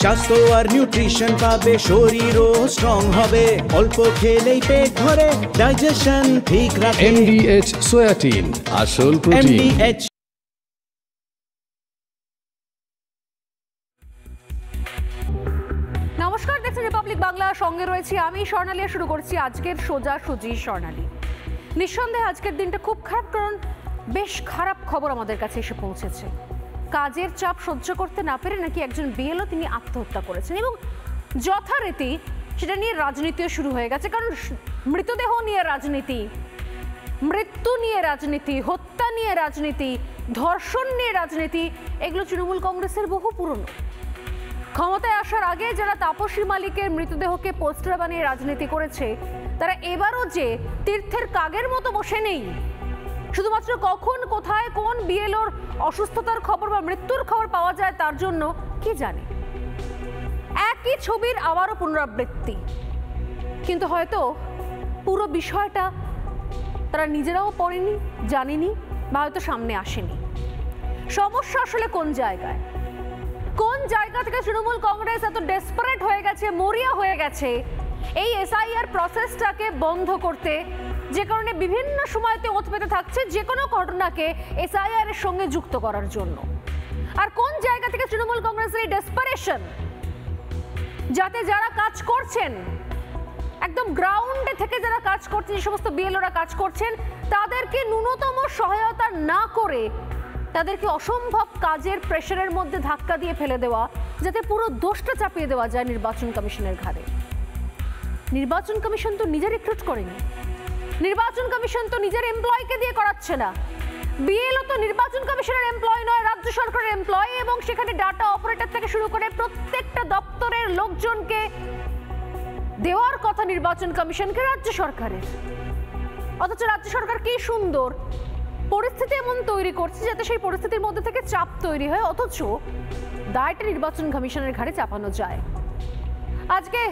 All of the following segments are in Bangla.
স্বাস্থ্য আর নিউট্রিশন পাবে, শরীরও স্ট্রং হবে, অল্প খেলেই পেট ভরে ডাইজেশন ঠিক রাখে। MDH সোয়াটিন, আসল প্রোটিন। MDH। নমস্কার, দেখছেন রিপাবলিক বাংলা, সঙ্গে রয়েছি আমি স্বর্ণালী। শুরু করছি আজকের সোজাসুজি স্বর্ণালী। নিঃসন্দেহে আজকের দিনটা খুব খারাপ, কারণ বেশ খারাপ খবর আমাদের কাছে এসে পৌঁছেছে। কাজের চাপ সহ্য করতে না পেরে নাকি একজন বিএলও তিনি আত্মহত্যা করেছেন, এবং যথারীতি সেটা নিয়ে রাজনীতিও শুরু হয়ে গেছে। কারণ মৃতদেহ নিয়ে রাজনীতি, মৃত্যু নিয়ে রাজনীতি, হত্যা নিয়ে রাজনীতি, ধর্ষণ নিয়ে রাজনীতি, এগুলো তৃণমূল কংগ্রেসের বহু পুরনো। ক্ষমতায় আসার আগে যারা তাপসী মালিকের মৃতদেহকে পোস্টার বানিয়ে রাজনীতি করেছে, তারা এবারও যে তীর্থের কাগের মতো বসে নেই। শুধুমাত্র কখন কোথায় কোন বিএলওর অসুস্থতার খবর বা মৃত্যুর খবর পাওয়া যায় তার জন্য কি জানে। একই ছবির আবারও পুনরাবৃত্তি, কিন্তু হয়তো পুরো বিষয়টা তারা নিজেরাও পড়েনি, জানেনি, বা হয়তো সামনে আসেনি। সমস্যা আসলে কোন জায়গায়, কোন জায়গা থেকে তৃণমূল কংগ্রেস এত ডেসপারেট হয়ে গেছে, মরিয়া হয়ে গেছে এই এসআইআর প্রসেসটাকে বন্ধ করতে, যে কারণে বিভিন্ন সময়তে ওত পেতে থাকছে যে কোনো ঘটনাকে এসআইআর এর সঙ্গে যুক্ত করার জন্য। আর কোন জায়গা থেকে তৃণমূল কংগ্রেসের এই ডেসপারেশন, যাতে যারা কাজ করছেন একদম গ্রাউন্ডে থেকে, যারা কাজ করছেন, যে সমস্ত বিএলওরা কাজ করছেন, তাদেরকে ন্যূনতম সহায়তা না করে তাদেরকে অসম্ভব কাজের প্রেশারের মধ্যে ধাক্কা দিয়ে ফেলে দেওয়া, যাতে পুরো দোষটা চাপিয়ে দেওয়া যায় নির্বাচন কমিশনের ঘাড়ে। নির্বাচন কমিশন তো নিজে রিক্রুট করেনি, নির্বাচন কমিশন তো নিজের এমপ্লয়কে দিয়ে করাচ্ছে না। বিএলও তো নির্বাচন কমিশনের এমপ্লয় নয়, রাজ্য সরকারের এমপ্লয়, এবং সেখানে ডাটা অপারেটর থেকে শুরু করে প্রত্যেকটা দপ্তরের লোকজনকে দেওয়ার কথা নির্বাচন কমিশনকে রাজ্য সরকারের। অথচ রাজ্য সরকার কি সুন্দর পরিস্থিতি এমন তৈরি করছে যাতে সেই পরিস্থিতির মধ্যে থেকে চাপ তৈরি হয়, অথচ দায়টা নির্বাচন কমিশনের ঘাড়ে চাপানো যায়। আজকে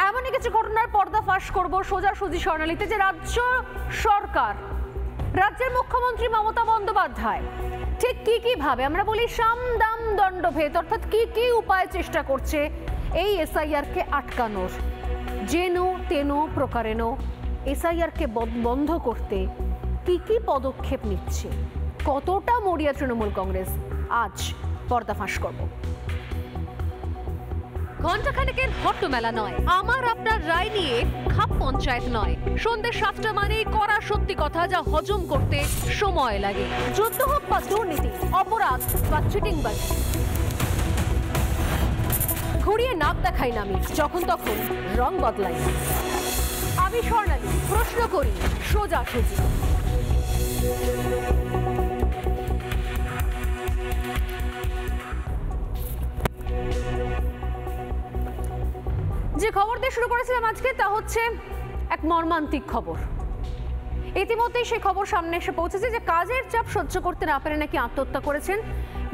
এমনই কিছু ঘটনার পর্দাফাশ করব সোজাসুজি স্বর্ণালীতে, যে রাজ্য সরকার, রাজ্যের মুখ্যমন্ত্রী মমতা বন্দ্যোপাধ্যায় ঠিক কি কি ভাবে, আমরা বলি সাম দাম দণ্ডভেদ, অর্থাৎ কি কি উপায় চেষ্টা করছে এই এসআইআর কে আটকানোর, যেন তেন প্রকারেণ এসআইআর কে বন্ধ করতে কি কি পদক্ষেপ নিচ্ছে, কতটা মরিয়া তৃণমূল কংগ্রেস, আজ পর্দাফাশ করব। ঘণ্টাখানেকের হট্টমেলা নয়, আমার আপনার রায় নিয়ে খাপ পঞ্চায়েত নয়। সন্ধ্যে 7টা মানেই কড়া সত্যি কথা, যা হজম করতে সময় লাগে। যুদ্ধ হোক বা দুর্নীতি, অপরাধ বা চিটিংবাজি, ঘুরিয়ে নাক দেখাই না আমি, যখন তখন রং বদলাই। আমি স্বর্ণালী, প্রশ্ন করি সোজাসুজি। যে খবর দিয়ে শুরু করেছিলাম আজকে, তা হচ্ছে এক মর্মান্তিক খবর। ইতিমধ্যেই সেই খবর সামনে এসে পৌঁছেছে যে কাজের চাপ সহ্য করতে না পেরে নাকি আত্মহত্যা করেছেন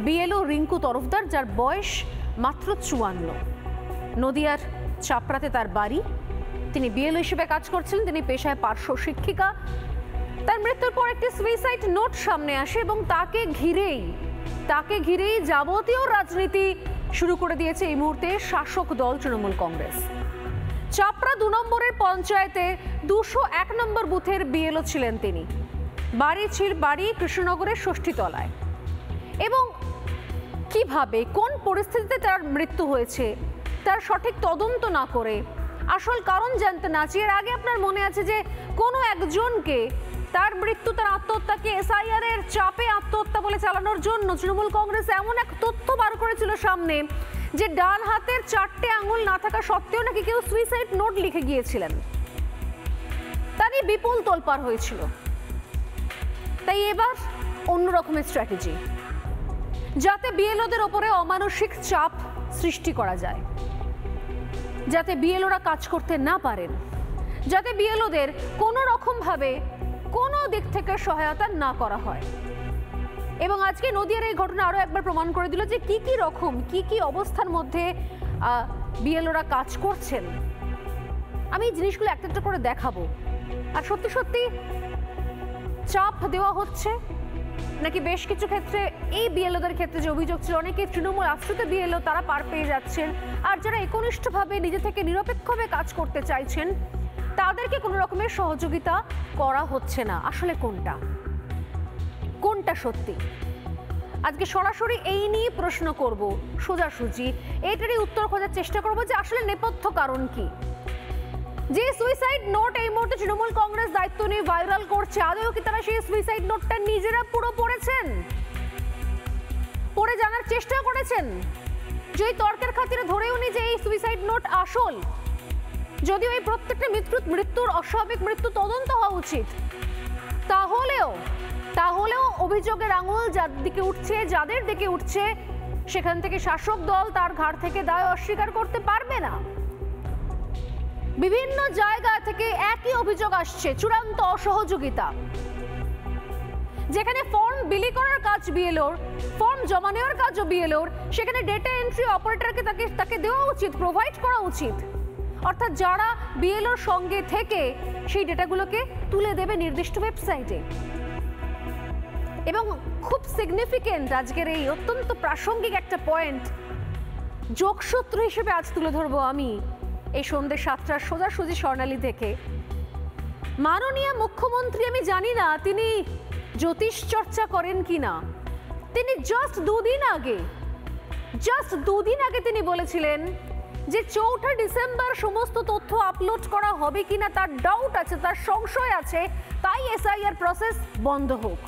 বিএলও রিঙ্কু তরফদার, যার বয়স মাত্র 54। নদিয়ার চাপড়াতে তার বাড়ি। তিনি বিএলও হিসেবে কাজ করছিলেন, তিনি পেশায় পার্শ্ব শিক্ষিকা। তার মৃত্যুর পর একটি সুইসাইড নোট সামনে আসে, এবং তাকে ঘিরেই যাবতীয় রাজনীতি শুরু করে দিয়েছে এই মুহূর্তে শাসক দল তৃণমূল কংগ্রেস। চাপড়া 2 নম্বরের পঞ্চায়েতে 201 নম্বর বুথের বিএলও ছিলেন তিনি। বাড়ি কৃষ্ণনগরের ষষ্ঠীতলায়। এবং কিভাবে, কোন পরিস্থিতিতে তার মৃত্যু হয়েছে তার সঠিক তদন্ত না করে, আসল কারণ জানতে না চেয়ে, এর আগে আপনার মনে আছে যে কোনো একজনকে, তার মৃত্যু, তার আত্মহত্যাকে এসআইআর এর চাপে আত্মহত্যা বলে চালানোর জন্য তৃণমূল কংগ্রেস এমন এক তথ্য বার করেছিল সামনে, যে ডান হাতের 4টে আঙুল না থাকা সত্ত্বেও নাকি কেউ সুইসাইড নোট লিখে গিয়েছিলেন। তারই বিপুল তোলপাড় হয়েছিল। তাই এবার অন্য রকমের স্ট্র্যাটেজি, যাতে বিএলওদের ওপরে অমানসিক চাপ সৃষ্টি করা যায়, যাতে বিএলওরা কাজ করতে না পারেন, যাতে বিএলওদের কোনো রকমভাবে কোনো দিক থেকে সহায়তা না করা হয়। এবং আজকে নদিয়ার এই ঘটনা আরো একবার প্রমাণ করে দিল যে কি কি অবস্থার মধ্যে বিএলওরা কাজ করছেন। আমি এই জিনিসগুলো একটা একটা করে দেখাবো। আর সত্যি সত্যি চাপ দেওয়া হচ্ছে নাকি বেশ কিছু ক্ষেত্রে এই বিএলওদের ক্ষেত্রে যে অভিযোগ ছিল অনেকে তৃণমূল আশ্রিত বিএলও তারা পার পেয়ে যাচ্ছেন, আর যারা একনিষ্ঠভাবে নিজে থেকে নিরপেক্ষভাবে কাজ করতে চাইছেন তাদেরকে কোনো রকমের সহযোগিতা করা হচ্ছে না? আসলে কোনটা সত্যি? আজকে সরাসরি এই নিয়ে প্রশ্ন করব, সোজাসুজি এটারই উত্তর খোঁজার চেষ্টা করব যে আসলে নেপথ্য কারণ কি। যে সুইসাইড নোট এই মুহূর্তে তৃণমূল কংগ্রেস দায়িত্ব নিয়ে ভাইরাল করছে, আদৌ কি তারা সেই সুইসাইড নোটটা নিজেরা পুরো পড়েছেন, পড়ে জানার চেষ্টা করেছেন? যদি তর্কের খাতিরে ধরেও নি যে এই সুইসাইড নোট আসল, যদিও এই প্রত্যেকটা মৃত্যুর অস্বাভাবিক মৃত্যু তদন্ত হওয়া উচিত, তাহলেও অভিযোগের আঙুল যাদের দিকে উঠছে সেখান থেকে শাসক দল তার ঘাড় থেকে দায় অস্বীকার করতে পারবে না। বিভিন্ন জায়গা থেকে একই অভিযোগ আসছে, চূড়ান্ত অসহযোগিতা। যেখানে ফর্ম বিলি করার কাজ বিএলওর, ফর্ম জমা নেওয়ার কাজও বিএলওর, সেখানে ডেটা এন্ট্রি অপারেটরকে তাকে দেওয়া উচিত, প্রোভাইড করা উচিত। অর্থাৎ যারা বিএলওর সঙ্গে থেকে সেই ডেটাগুলোকে তুলে দেবে নির্দিষ্ট ওয়েবসাইটে। এবং খুব সিগনিফিকেন্ট আজকের এই অত্যন্ত প্রাসঙ্গিক একটা পয়েন্ট যোগসূত্র হিসেবে আজ তুলে ধরবো আমি এই সন্ধ্যে 7টার সোজাসুজি স্বর্ণালী থেকে। মাননীয় মুখ্যমন্ত্রী, আমি জানি না তিনি জ্যোতিষ চর্চা করেন কিনা, তিনি জাস্ট দুদিন আগে তিনি বলেছিলেন যে 4 ডিসেম্বর সমস্ত তথ্য আপলোড করা হবে কিনা তার ডাউট আছে, তার সংশয় আছে, তাই এসআইআর প্রসেস বন্ধ হোক।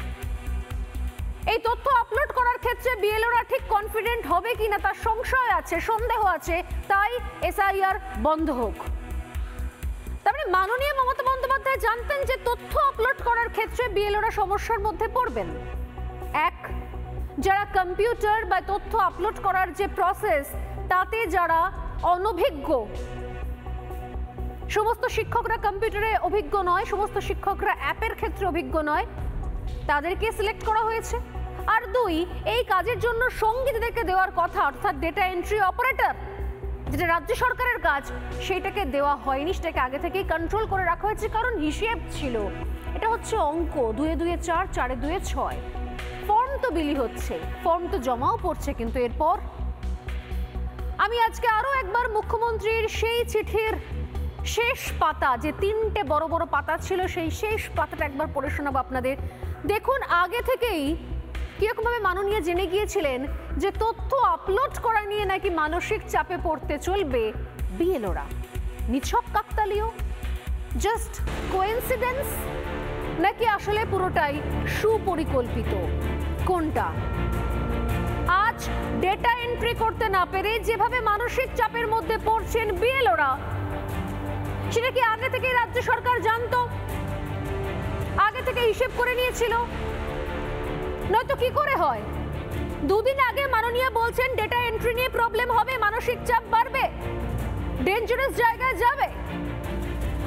এই তথ্য আপলোড করার ক্ষেত্রে বিএলওরা ঠিক কনফিডেন্ট হবে কিনা তার সংশয় আছে, সন্দেহ আছে, তাই এসআইআর বন্ধ হোক। তারপরে মাননীয় মমতা বন্দ্যোপাধ্যায় জানতেন যে তথ্য আপলোড করার ক্ষেত্রে বিএলওরা সমস্যার মধ্যে পড়বেন। এক, যারা কম্পিউটার বা তথ্য আপলোড করার যে প্রসেস তাতে যারা অনভিজ্ঞ, সমস্ত শিক্ষকরা কম্পিউটারে অভিজ্ঞ নয়, সমস্ত শিক্ষকরা অ্যাপের ক্ষেত্রে অভিজ্ঞ নয়, তাদেরকে সিলেক্ট করা হয়েছে। আর 2, এই কাজের জন্য সঙ্গে যাদেরকে দেওয়ার কথা অর্থাৎ ডেটা এন্ট্রি অপারেটর, যেটা রাজ্য সরকারের কাজ, সেইটাকে দেওয়া হয়নি, সেটাকে আগে থেকেই কন্ট্রোল করে রাখা হয়েছে, কারণ হিসেব ছিল এটা হচ্ছে অঙ্ক, 2 2 4, 4 2 6। ফর্ম তো বিলি হচ্ছে, ফর্ম তো জমাও পড়ছে, কিন্তু এরপর আমি আজকে আরো একবার মুখ্যমন্ত্রীর সেই চিঠির শেষ পাতা, যে 3টে বড় বড় পাতা ছিল, সেই শেষ পাতাটা একবার পড়ে শোনাবো আপনাদের। দেখুন, আগে থেকেই কিরকমভাবে মাননীয় জেনে গিয়েছিলেন যে তথ্য আপলোড করা নিয়ে নাকি মানসিক চাপে পড়তে চলবে বিএলওরা। নিছক কাকতালীয়, জাস্ট কোইন্সিডেন্স, নাকি আসলে পুরোটাই সুপরিকল্পিত? কোনটা? আজ ডেটা এন্ট্রি করতে না পেরে যেভাবে মানসিক চাপের মধ্যে পড়ছেন বিএলওরা, সেটা কি আগে থেকে রাজ্য সরকার জানতো, আগে থেকে হিসেব করে নিয়েছিল? নয়তো কি করে হয়? 2 দিন আগে মাননীয় বলছেন ডেটা এন্ট্রি নিয়ে প্রবলেম হবে, মানসিক চাপ বাড়বে, ডেঞ্জারাস জায়গায় যাবে।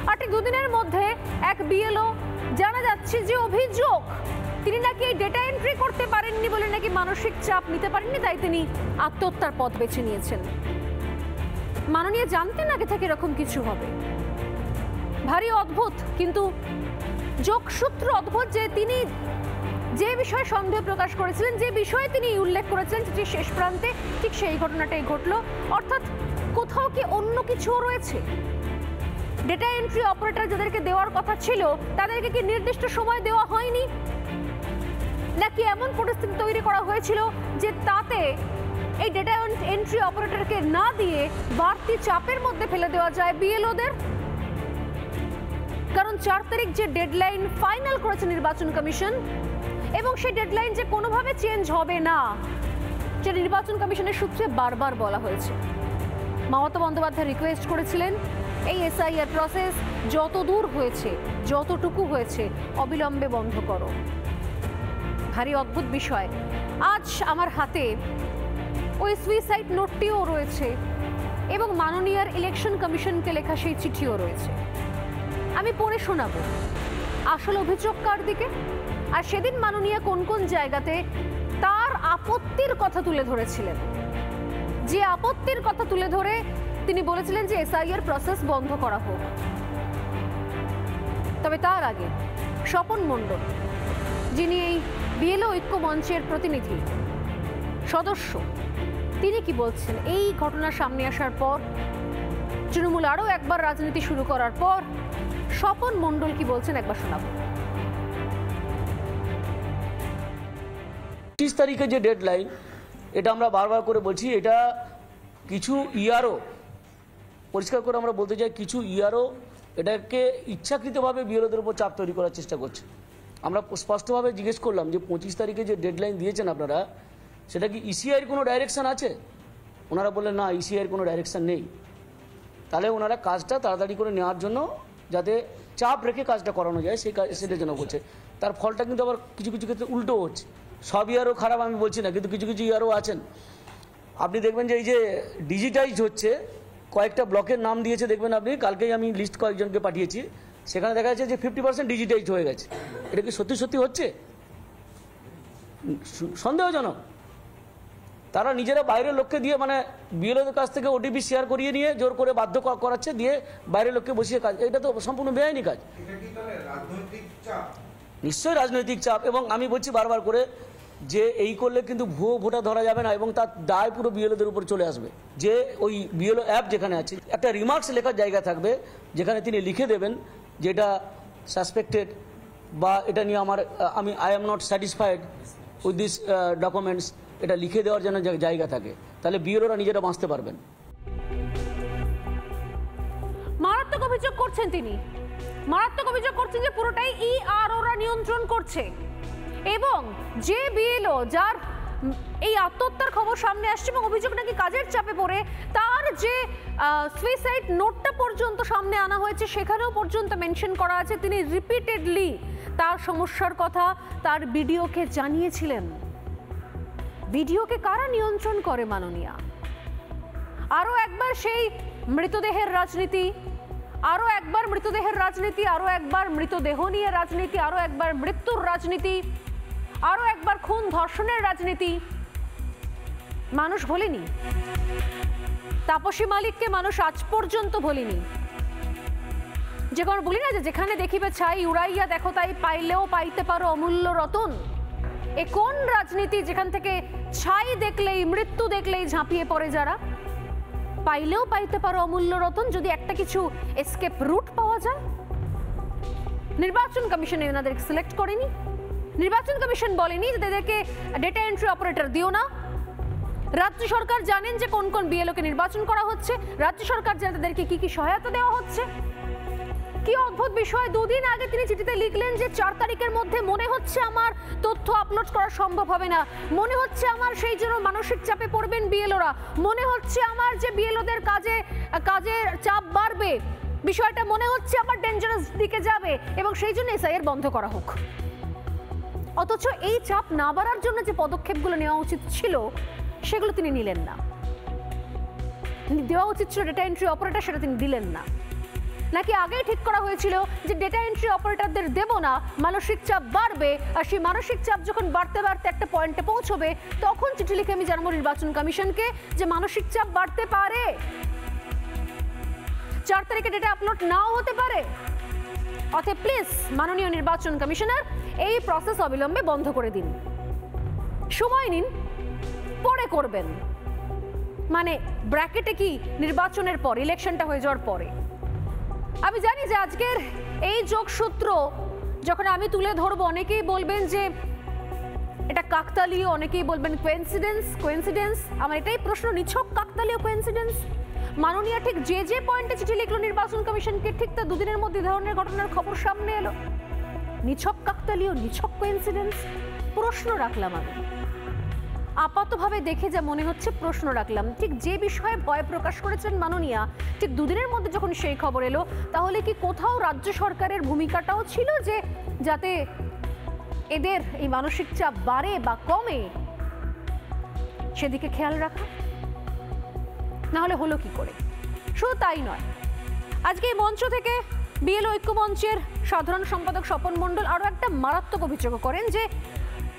আর ঠিক 2 দিনের মধ্যে এক বিএলও জানা যাচ্ছে যে অভিযোগ তিনি নাকি এই ডেটা এন্ট্রি করতে পারেননি বলে নাকি মানসিক চাপ নিতে পারেননি, তাই তিনি আত্মহত্যার পথ বেছে নিয়েছেন। মাননীয় জানতেন আগে থেকে এরকম কিছু হবে। ভারী অদ্ভুত, কিন্তু যোগসূত্র অদ্ভুত যে তিনি যে বিষয়ে সন্দেহ প্রকাশ করেছিলেন, যে বিষয়ে তিনি উল্লেখ করেছিলেন যে শেষ প্রান্তে ঠিক সেই ঘটনাটাই ঘটলো। অর্থাৎ কোথাও কি অন্য কিছুও রয়েছে? ডেটা এন্ট্রি অপারেটর যাদেরকে দেওয়ার কথা ছিল তাদেরকে কি নির্দিষ্ট সময় দেওয়া হয়নি, নাকি এমন পরিস্থিতি তৈরি করা হয়েছিল যে তাতে এই ডেটা এন্ট্রি অপারেটরকে না দিয়ে বাড়তি চাপের মধ্যে ফেলে দেওয়া যায় বিএলওদের? কারণ 4 তারিখ যে ডেডলাইন ফাইনাল করেছে নির্বাচন কমিশন, এবং সেই ডেডলাইন যে কোনোভাবে চেঞ্জ হবে না, যে নির্বাচন কমিশনের সূত্রে বারবার বলা হয়েছে। মমতা বন্দ্যোপাধ্যায় রিকোয়েস্ট করেছিলেন এই এসআইআর প্রসেস যত দূর হয়েছে, যতটুকু হয়েছে, অবিলম্বে বন্ধ করো। ভারী অদ্ভুত বিষয়। আজ আমার হাতে ওই সুইসাইড নোটটিও রয়েছে এবং মাননীয় ইলেকশন কমিশনকে লেখা সেই চিঠিও রয়েছে। আমি পড়ে শোনাবো আসল অভিযোগ কার দিকে, আর সেদিন মাননীয় কোন কোন জায়গাতে তার আপত্তির কথা তুলে ধরেছিলেন। যে আপত্তির কথা তুলে ধরে তিনি বলেছিলেন যে এসআইআর প্রসেস বন্ধ করা হোক। তবে তার আগে স্বপন মণ্ডল, যিনি এই বিএলও ঐক্য মঞ্চের প্রতিনিধি সদস্য, তিনি কি বলছেন এই ঘটনার সামনে আসার পর, তৃণমূল আরও একবার রাজনীতি শুরু করার পর স্বপন মণ্ডল কি বলছেন একবার শোনাবো। 30 তারিখে যে ডেডলাইন, এটা আমরা বারবার করে বলছি, এটা কিছু ইআরও, পরিষ্কার করে আমরা বলতে চাই, কিছু ইআরও এটাকে ইচ্ছাকৃতভাবে বিএলওদের উপর চাপ তৈরি করার চেষ্টা করছে। আমরা স্পষ্টভাবে জিজ্ঞেস করলাম যে 25 তারিখে যে ডেডলাইন দিয়েছেন আপনারা, সেটা কি ইসিআইয়ের কোনো ডাইরেকশন আছে? ওনারা বললেন না, ইসিআইয়ের কোনো ডাইরেকশন নেই। তাহলে ওনারা কাজটা তাড়াতাড়ি করে নেওয়ার জন্য, যাতে চাপ রেখে কাজটা করানো যায়, সেটার জন্য করছে। তার ফলটা কিন্তু আবার কিছু কিছু ক্ষেত্রে উল্টো হচ্ছে। সব ইয়ারও খারাপ আমি বলছি না, কিন্তু কিছু কিছু ইয়ারও আছেন। আপনি দেখবেন যে এই যে ডিজিটাইজ হচ্ছে, কয়েকটা ব্লকের নাম দিয়েছে, দেখবেন আপনি, কালকেই আমি লিস্ট কয়েকজনকে পাঠিয়েছি, সেখানে দেখা যাচ্ছে যে 50% ডিজিটাইজ হয়ে গেছে। এটা কি সত্যি সত্যি হচ্ছে? সন্দেহজনক। তারা নিজেরা বাইরের লোককে দিয়ে, মানে বিএলওদের কাছ থেকে ওটিপি শেয়ার করিয়ে নিয়ে জোর করে বাধ্য করাচ্ছে, দিয়ে বাইরের লোককে বসিয়ে কাজ। এটা তো সম্পূর্ণ বেআইনি কাজ। নিশ্চয়ই রাজনৈতিক চাপ। এবং আমি বলছি বারবার করে যে এই করলে কিন্তু ভুয়ো ভোটার ধরা যাবে না, এবং তার দায় পুরো বিএলওদের উপর চলে আসবে। যে ওই বিএলও অ্যাপ যেখানে আছে, একটা রিমার্কস লেখার জায়গা থাকবে, যেখানে তিনি লিখে দেবেন যে এটা সাসপেক্টেড, বা এটা নিয়ে I am not satisfied with this documents, এটা লিখে দেওয়ার জন্য জায়গা থাকে। তাহলে বিএলওরা নিজেরা বাঁচতে পারবেন। মারাত্মক অভিযোগ করছেন তিনি, মারাত্মক অভিযোগ করছেন যে পুরোটাই ইআরওরা নিয়ন্ত্রণ করছে, এবং যে বিএলও যার এই আত্মহত্যার খবর সামনে আসছে এবং অভিযোগ নাকি কাজের চাপে পড়ে তার যে সুইসাইড নোটটা পর্যন্ত সামনে আনা হয়েছে, সেখানেও পর্যন্ত মেনশন করা আছে তিনি রিপিটেডলি তার সমস্যার কথা তার ভিডিওকে জানিয়েছিলেন। ভিডিওকে কারা নিয়ন্ত্রণ করে মাননীয়া? আরও একবার সেই মৃতদেহের রাজনীতি, আরও একবার মৃতদেহের রাজনীতি, আরও একবার মৃতদেহ নিয়ে রাজনীতি, আরও একবার মৃত্যুর রাজনীতি, আরও একবার খুন ধর্ষণের রাজনীতি। মানুষ ভোলেনি, তাপসী মালিককে মানুষ আজ পর্যন্ত ভোলেনি। যে কোনো বলি না যে যেখানে দেখিবে ছাই উড়াইয়া দেখো তাই, পাইলেও পাইতে পারো অমূল্য রতন। এ কোন রাজনীতি যেখান থেকে ছাই দেখলেই, মৃত্যু দেখলেই ঝাঁপিয়ে পড়ে যারা? পাইলেও পাইতে পারো অমূল্য রতন, যদি একটা কিছু এসকেপ রুট পাওয়া যায়। নির্বাচন কমিশন এনাদেরকে সিলেক্ট করেনি, নির্বাচন কমিশন বলেনি যে তাদেরকে ডেটা এন্ট্রি অপারেটর দিও না। রাজ্য সরকার জানেন যে কোন কোন বিএলওকে নির্বাচন করা হচ্ছে, রাজ্য সরকার জানে তাদেরকে কি কি সহায়তা দেওয়া হচ্ছে। কি অদ্ভুত বিষয়, দুদিন আগে তিনি চিঠিতে লিখলেন যে 4 তারিখের মধ্যে মনে হচ্ছে আমার তথ্য আপলোড করা সম্ভব হবে না, মনে হচ্ছে আমার সেই জন্য মানসিক চাপে পড়বেন বিএলওরা, মনে হচ্ছে আমার যে বিএলওদের কাজের চাপ বাড়বে, বিষয়টা মনে হচ্ছে আমার ডেঞ্জারাস দিকে যাবে, এবং সেই জন্য এসআইআর বন্ধ করা হোক। অথচ এই চাপ না বাড়ার জন্য যে পদক্ষেপগুলো নেওয়া উচিত ছিল সেগুলো তিনি নিলেন না। দেওয়া উচিত ছিল ডেটা এন্ট্রি অপারেটর, সেটা তিনি দিলেন না। নাকি আগেই ঠিক করা হয়েছিল যে ডেটা এন্ট্রি অপারেটরদের দেব না, মানসিক চাপ বাড়বে, আর সেই মানসিক চাপ যখন বাড়তে বাড়তে একটা পয়েন্টে পৌঁছবে তখন চিঠি লিখে আমি জানাবো নির্বাচন কমিশনকে যে মানসিক চাপ বাড়তে পারে, 4 তারিখে ডেটা আপলোড নাও হতে পারে। অতএব প্লিজ মাননীয় নির্বাচন কমিশনার এই প্রসেস অবিলম্বে বন্ধ করে দিন, সময় নিন, পরে করবেন। মানে ব্র্যাকেটে কি নির্বাচনের পর, ইলেকশনটা হয়ে যাওয়ার পরে। আমি জানি যে আজকের এই যোগসূত্র যখন আমি তুলে ধরবো অনেকেই বলবেন যে এটা কাকতালীয়, অনেকেই বলবেন কোইন্সিডেন্স। আমার এটাই প্রশ্ন, নিছক কাকতালীয় কোইন্সিডেন্স? মাননীয় ঠিক যে পয়েন্টে চিঠি লিখলো নির্বাচন কমিশনকে, ঠিক তার দুদিনের মধ্যে ধরনের ঘটনার খবর সামনে এলো। নিছক কাকতালীয়, নিছক কোইন্সিডেন্স? প্রশ্ন রাখলাম আমি, আপাতভাবে দেখে যা মনে হচ্ছে প্রশ্ন রাখলাম। ঠিক যে বিষয়ে ভয় প্রকাশ করেছেন মাননীয়া, ঠিক দুদিনের মধ্যে যখন সেই খবর এলো, তাহলে কি কোথাও রাজ্য সরকারের ভূমিকাটাও ছিল যে যাতে এদের এই মানসিক চাপ বাড়ে বা কমে সেদিকে খেয়াল রাখা? না হলে হলো কি করে? শুধু তাই নয়, আজকে এই মঞ্চ থেকে বিএলও ঐক্য মঞ্চের সাধারণ সম্পাদক স্বপন মণ্ডল আরও একটা মারাত্মক অভিযোগ করেন যে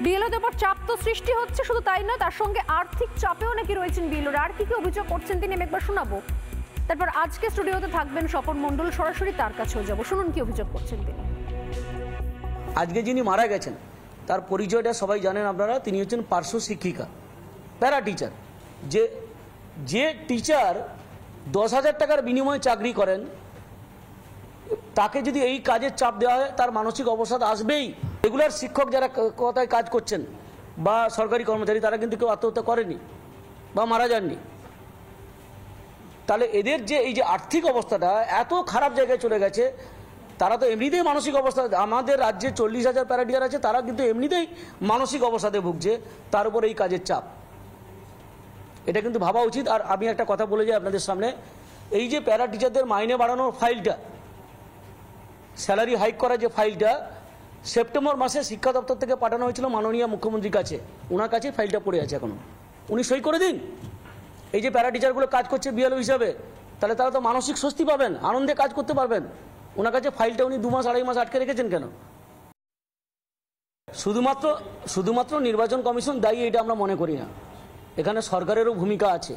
বিএলওদের উপর চাপ তো সৃষ্টি হচ্ছে, শুধু তাই নয় তার সঙ্গে আর্থিক চাপেও নাকি রয়েছেন বিএলওরা। আর কি কি অভিযোগ করছেন তিনি আমি একবার শোনাবো, তারপর আজকে স্টুডিওতে থাকবেন স্বপন মণ্ডল, সরাসরি তার কাছেও যাবো। শুনুন কি অভিযোগ করছেন তিনি। আজকে যিনি মারা গেছেন তার পরিচয়টা সবাই জানেন আপনারা, তিনি হচ্ছেন পার্শ্ব শিক্ষিকা, প্যারা টিচার। যে টিচার 10,000 টাকার বিনিময়ে চাকরি করেন, তাকে যদি এই কাজের চাপ দেওয়া হয় তার মানসিক অবসাদ আসবেই। রেগুলার শিক্ষক যারা কথায় কাজ করছেন বা সরকারি কর্মচারী, তারা কিন্তু কেউ আত্মহত্যা করেনি বা মারা যাননি। তাহলে এদের যে এই যে আর্থিক অবস্থাটা এত খারাপ জায়গায় চলে গেছে, তারা তো এমনিতেই মানসিক অবস্থা, আমাদের রাজ্যে 40,000 প্যারা টিচার আছে, তারা কিন্তু এমনিতেই মানসিক অবস্থাতে ভুগছে, তার উপর এই কাজের চাপ। এটা কিন্তু ভাবা উচিত। আর আমি একটা কথা বলে যাই আপনাদের সামনে, এই যে প্যারা টিচারদের মাইনে বাড়ানোর ফাইলটা, স্যালারি হাইক করার যে ফাইলটা, সেপ্টেম্বর মাসে শিক্ষা দপ্তর থেকে পাঠানো হয়েছিল মাননীয় মুখ্যমন্ত্রীর কাছে, ওনার কাছে ফাইলটা পড়ে আছে এখনো, উনি সই করে দিন। এই যে প্যারা টিচারগুলো কাজ করছে বিএলও হিসাবে, তাহলে তারা তো মানসিক স্বস্তি পাবেন, আনন্দে কাজ করতে পারবেন। ওনার কাছে ফাইলটা উনি 2 মাস 2.5 মাস আটকে রেখেছেন কেন? শুধুমাত্র নির্বাচন কমিশন দায়ী এটা আমরা মনে করি না, এখানে সরকারেরও ভূমিকা আছে।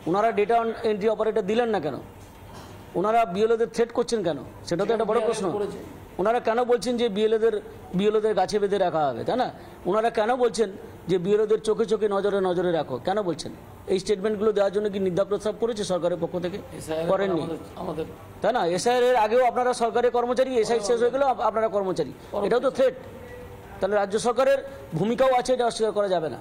ওনারা ডেটা এন্ট্রি অপারেটর দিলেন না কেন? ওনারা বিএলওদের থ্রেট করছেন কেন? সেটা তো একটা বড় প্রশ্ন। ওনারা কেন বলছেন যে বিএলওদের গাছে বেঁধে রাখা হবে, তাই না? ওনারা কেন বলছেন যে বিএলওদের চোখে চোখে নজরে রাখো, কেন বলছেন? এই স্টেটমেন্টগুলো দেওয়ার জন্য কি নিন্দা প্রস্তাব করেছে সরকারের পক্ষ থেকে? করেননি, তাই না? এসআইআর এর আগেও আপনারা সরকারের কর্মচারী, এসআই শেষ হয়ে গেলেও আপনারা কর্মচারী, এটাও তো থ্রেট। তাহলে রাজ্য সরকারের ভূমিকাও আছে, এটা অস্বীকার করা যাবে না।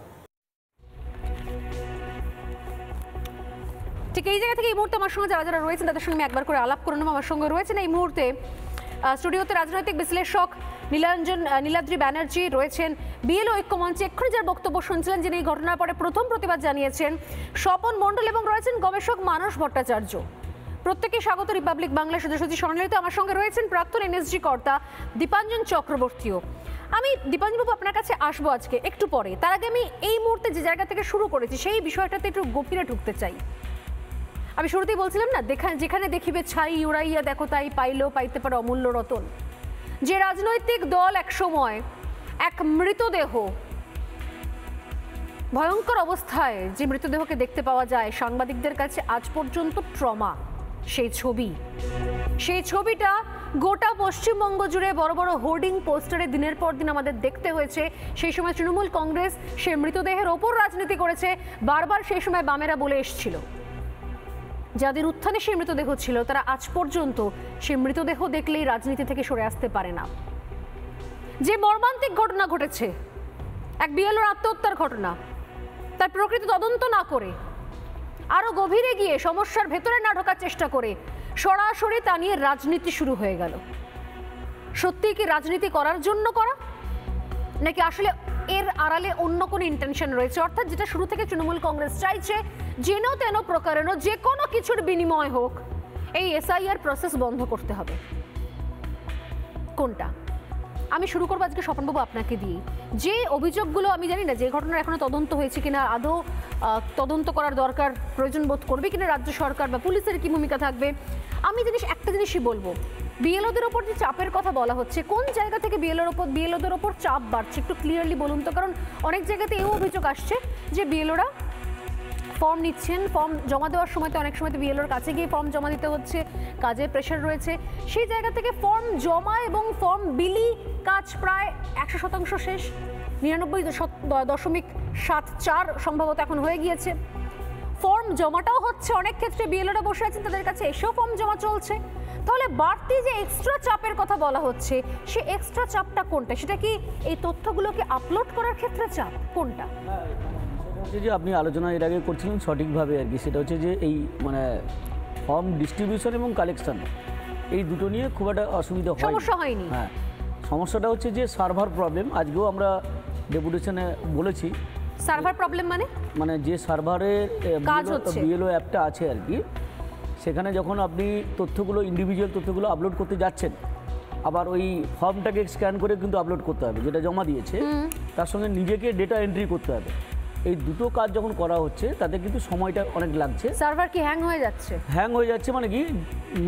ঠিক এই জায়গা থেকে এই মুহূর্তে আমার সঙ্গে যারা রয়েছেন তাদের সঙ্গে আমি একবার করে আলাপ করে নেব। আমার সঙ্গে রয়েছেন এই মুহূর্তে স্টুডিওতে রাজনৈতিক বিশ্লেষক নীলাদ্রি ব্যানার্জি রয়েছেন, বিএলও ঐক্যমঞ্চে এক্ষুনি যার বক্তব্য শুনছিলেন, যিনি এই ঘটনার পরে প্রথম প্রতিবাদ জানিয়েছেন, স্বপন মণ্ডল, এবং রয়েছেন গবেষক মানস ভট্টাচার্য। প্রত্যেকে স্বাগত রিপাবলিক বাংলা সোজাসুজি স্বর্ণালীতে। আমার সঙ্গে রয়েছেন প্রাক্তন এনএসজি কর্তা দীপাঞ্জন চক্রবর্তীও। আমি দীপাঞ্জনবাবু আপনার কাছে আসবো আজকে একটু পরে। তার আগে আমি এই মুহূর্তে যে জায়গা থেকে শুরু করেছি সেই বিষয়টাতে একটু গভীরে ঢুকতে চাই। আমি শুরুতেই বলছিলাম না, যেখানে দেখিবে ছাই উড়াইয়া দেখো তাই পাইলেও পাইতে পারে অমূল্য রতন। যে রাজনৈতিক দল একসময় এক মৃতদেহ, ভয়ঙ্কর অবস্থায় যে মৃতদেহকে দেখতে পাওয়া যায়, সাংবাদিকদের কাছে আজ পর্যন্ত ট্রমা। সেই ছবিটা গোটা পশ্চিমবঙ্গ জুড়ে বড় বড় হোর্ডিং পোস্টারে দিনের পর দিন আমাদের দেখতে হয়েছে। সেই সময় তৃণমূল কংগ্রেস সেই মৃতদেহের ওপর রাজনীতি করেছে, বারবার সেই সময় বামেরা বলে এসছিল। যাদের উত্থানে সেই মৃতদেহ ছিল তারা আজ পর্যন্ত সেই মৃতদেহ দেখলেই রাজনীতি থেকে সরে আসতে পারে না। যে মর্মান্তিক ঘটনা ঘটেছে, এক বিএলওর আত্মহত্যার ঘটনা, তার প্রকৃত তদন্ত না করে, আরো গভীরে গিয়ে সমস্যার ভেতরে না ঢোকার চেষ্টা করে সরাসরি তা নিয়ে রাজনীতি শুরু হয়ে গেল। সত্যিই কি রাজনীতি করার জন্য করা, নাকি আসলে এর আড়ালে অন্য কোনো ইন্টেনশন রয়েছে? অর্থাৎ যেটা শুরু থেকে তৃণমূল কংগ্রেস চাইছে, যেন তেন প্রকারেণ যে কোনো কিছুর বিনিময় হোক এই এসআইআর প্রসেস বন্ধ করতে হবে। কোনটা? আমি শুরু করবো আজকে স্বপনবাবু আপনাকে দিয়ে। যে অভিযোগগুলো, আমি জানি না যে ঘটনার এখনো তদন্ত হয়েছে কিনা, আদৌ তদন্ত করার দরকার প্রয়োজন বোধ করবে কিনা রাজ্য সরকার বা পুলিশের কি ভূমিকা থাকবে, আমি একটা জিনিসই বলবো, বিএলওদের ওপর যে চাপের কথা বলা হচ্ছে, কোন জায়গা থেকে বিএলওদের ওপর চাপ বাড়ছে একটু ক্লিয়ারলি বলুন তো। কারণ অনেক জায়গাতে এও অভিযোগ আসছে যে বিএলওরা ফর্ম নিচ্ছেন, ফর্ম জমা দেওয়ার সময় তো অনেক সময় তো বিএলওর কাছে গিয়ে ফর্ম জমা দিতে হচ্ছে, কাজের প্রেশার রয়েছে। সেই জায়গা থেকে ফর্ম জমা এবং ফর্ম বিলি কাজ প্রায় 100% শেষ, 99.74 সম্ভবত এখন হয়ে গিয়েছে। ফর্ম জমাটাও হচ্ছে, অনেক ক্ষেত্রে বিএলওরা বসে আছেন, তাদের কাছে এসেও ফর্ম জমা চলছে। তাহলে বাড়তি যে এক্সট্রা চাপের কথা বলা হচ্ছে, সে এক্সট্রা চাপটা কোনটা? সেটা কি এই তথ্যগুলোকে আপলোড করার ক্ষেত্রে চাপ, কোনটা? যে আপনি আলোচনা এর আগে করছিলেন সঠিকভাবে আর কি, সেটা হচ্ছে যে এই মানে ফর্ম ডিস্ট্রিবিউশন এবং কালেকশন, এই দুটো নিয়ে খুব একটা অসুবিধা হয়নি। হ্যাঁ, সমস্যাটা হচ্ছে যে সার্ভার প্রবলেম। আজকেও আমরা ডেপুটেশনে বলেছি সার্ভার প্রবলেম মানে যে সার্ভারের বিএলও অ্যাপটা আছে আর কি, সেখানে যখন আপনি তথ্যগুলো, ইন্ডিভিজুয়াল তথ্যগুলো আপলোড করতে যাচ্ছেন, আবার ওই ফর্মটাকে স্ক্যান করে কিন্তু আপলোড করতে হবে, যেটা জমা দিয়েছে তার সঙ্গে নিজেকে ডেটা এন্ট্রি করতে হবে। এই দুটো কাজ যখন করা হচ্ছে তাতে কিন্তু সময়টা অনেক লাগছে। সার্ভার কি হ্যাং হয়ে যাচ্ছে? মানে কি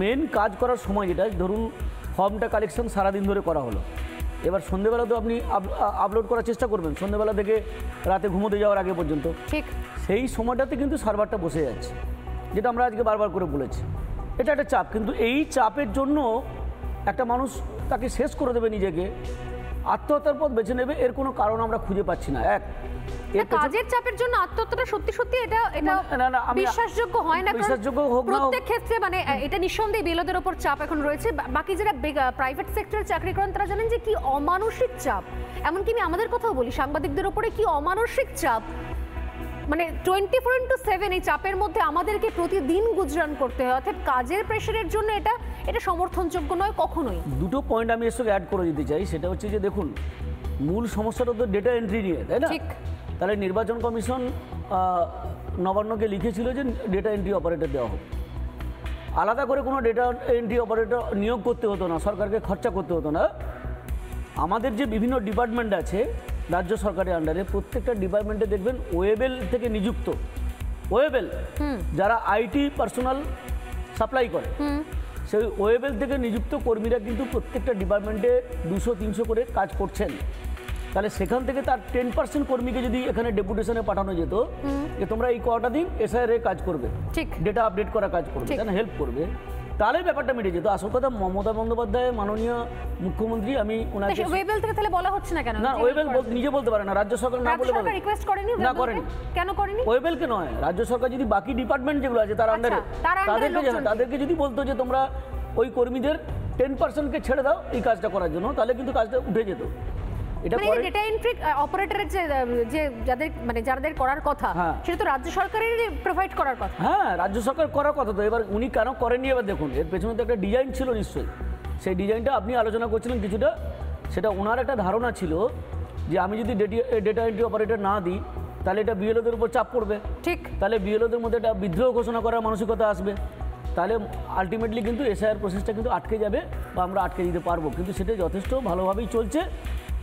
মেন কাজ করার সময়, যেটা ধরুন ফর্মটা কালেকশন সারাদিন ধরে করা হলো, এবার সন্ধ্যেবেলা তো আপনি আপলোড করার চেষ্টা করবেন, সন্ধ্যেবেলা থেকে রাতে ঘুমোতে যাওয়ার আগে পর্যন্ত, ঠিক সেই সময়টাতে কিন্তু সার্ভারটা বসে যাচ্ছে, যেটা আমরা আজকে বারবার করে বলেছি। এটা একটা চাপ, কিন্তু এই চাপের জন্য একটা মানুষ তাকে শেষ করে দেবে নিজেকে, আত্মহত্যার পথ বেছে নেবে এর কোনো কারণ আমরা খুঁজে পাচ্ছি না। এর পেছনে- কাজের চাপের জন্য আত্মহত্যাটা সত্যি সত্যি এটা না, আমি- বিশ্বাসযোগ্য হয় না, কারণ বিশ্বাসযোগ্য হোক না হোক- প্রত্যেক ক্ষেত্রে মানে এটা নিঃসন্দেহে বিএলওদের উপর চাপ এখন রয়েছে। বাকি যারা প্রাইভেট সেক্টরে চাকরি করেন তারা জানেন যে কি অমানসিক চাপ, এমনকি আমি আমাদের কথাও বলি সাংবাদিকদের উপরে কি অমানসিক চাপ, মানে 24/7 এই চাপের মধ্যে আমাদেরকে প্রতিদিন গুজরান করতে হয়। অর্থাৎ কাজের প্রেশারের জন্য এটা সমর্থনযোগ্য নয় কখনোই। দুটো পয়েন্ট আমি এর সঙ্গে অ্যাড করে দিতে চাই, সেটা হচ্ছে যে দেখুন মূল সমস্যাটা তো ডেটা এন্ট্রি নিয়ে, তাই না? ঠিক। তাহলে নির্বাচন কমিশন নবান্নকে লিখেছিল যে ডেটা এন্ট্রি অপারেটর দেওয়া হোক, আলাদা করে কোনো ডেটা এন্ট্রি অপারেটর নিয়োগ করতে হতো না, সরকারকে খরচা করতে হতো না। আমাদের যে বিভিন্ন ডিপার্টমেন্ট আছে রাজ্য সরকারের আন্ডারে, প্রত্যেকটা ডিপার্টমেন্টে দেখবেন ওয়েবেল থেকে নিযুক্ত, ওয়েবেল যারা আইটি পার্সোনাল সাপ্লাই করে, সেই ওয়েবেল থেকে নিযুক্ত কর্মীরা কিন্তু প্রত্যেকটা ডিপার্টমেন্টে 200-300 করে কাজ করছেন। তাহলে সেখান থেকে তার 10% কর্মীকে যদি এখানে ডেপুটেশনে পাঠানো যেত যে তোমরা এই কটা দিন এসআইআর কাজ করবে, ঠিক। ডেটা আপডেট করা কাজ করবে, ঠিক। তাহলে হেল্প করবে, তাহলে ব্যাপারটা মিটে যেত। আসল কথা মমতা বন্দ্যোপাধ্যায় মাননীয় মুখ্যমন্ত্রী, আমি ওনাকে ওয়েবেল থেকে তাহলে বলা হচ্ছে না কেন? না, ওয়েবেল নিজে বলতে পারে না, রাজ্য সরকার না বলে বলে রিকোয়েস্ট করেনি? না, করেনি। কেন করেনি? ওয়েবেলকে নয়, রাজ্য সরকার যদি বাকি ডিপার্টমেন্ট যেগুলো আছে তার আন্ডারে তার আন্ডারে তাদেরকে যদি বলতো যে তোমরা ওই কর্মীদের 10%কে ছেড়ে দাও এই কাজটা করার জন্য, তাহলে কিন্তু কাজটা উঠে যেত। এটা মানে করে ডেটা এন্ট্রি অপারেটরের যে যাদের করার কথা, হ্যাঁ। সেটা তো রাজ্য সরকারের প্রোভাইড করার কথা। হ্যাঁ, রাজ্য সরকার করার কথা তো। এবার উনি কেন করেননি এবার দেখুন, এর পেছনে তো একটা ডিজাইন ছিল নিশ্চয়ই। সেই ডিজাইনটা আপনি আলোচনা করছিলেন কিছুটা, সেটা ওনার একটা ধারণা ছিল যে আমি যদি ডেটা এন্ট্রি অপারেটর না দিই তাহলে এটা বিএলওদের উপর চাপ পড়বে, ঠিক। তাহলে বিএলওদের মধ্যে একটা বিদ্রোহ ঘোষণা করার মানসিকতা আসবে, তাহলে আলটিমেটলি কিন্তু এসআইআর প্রসেসটা কিন্তু আটকে যাবে বা আমরা আটকে দিতে পারবো। কিন্তু সেটা যথেষ্ট ভালোভাবেই চলছে,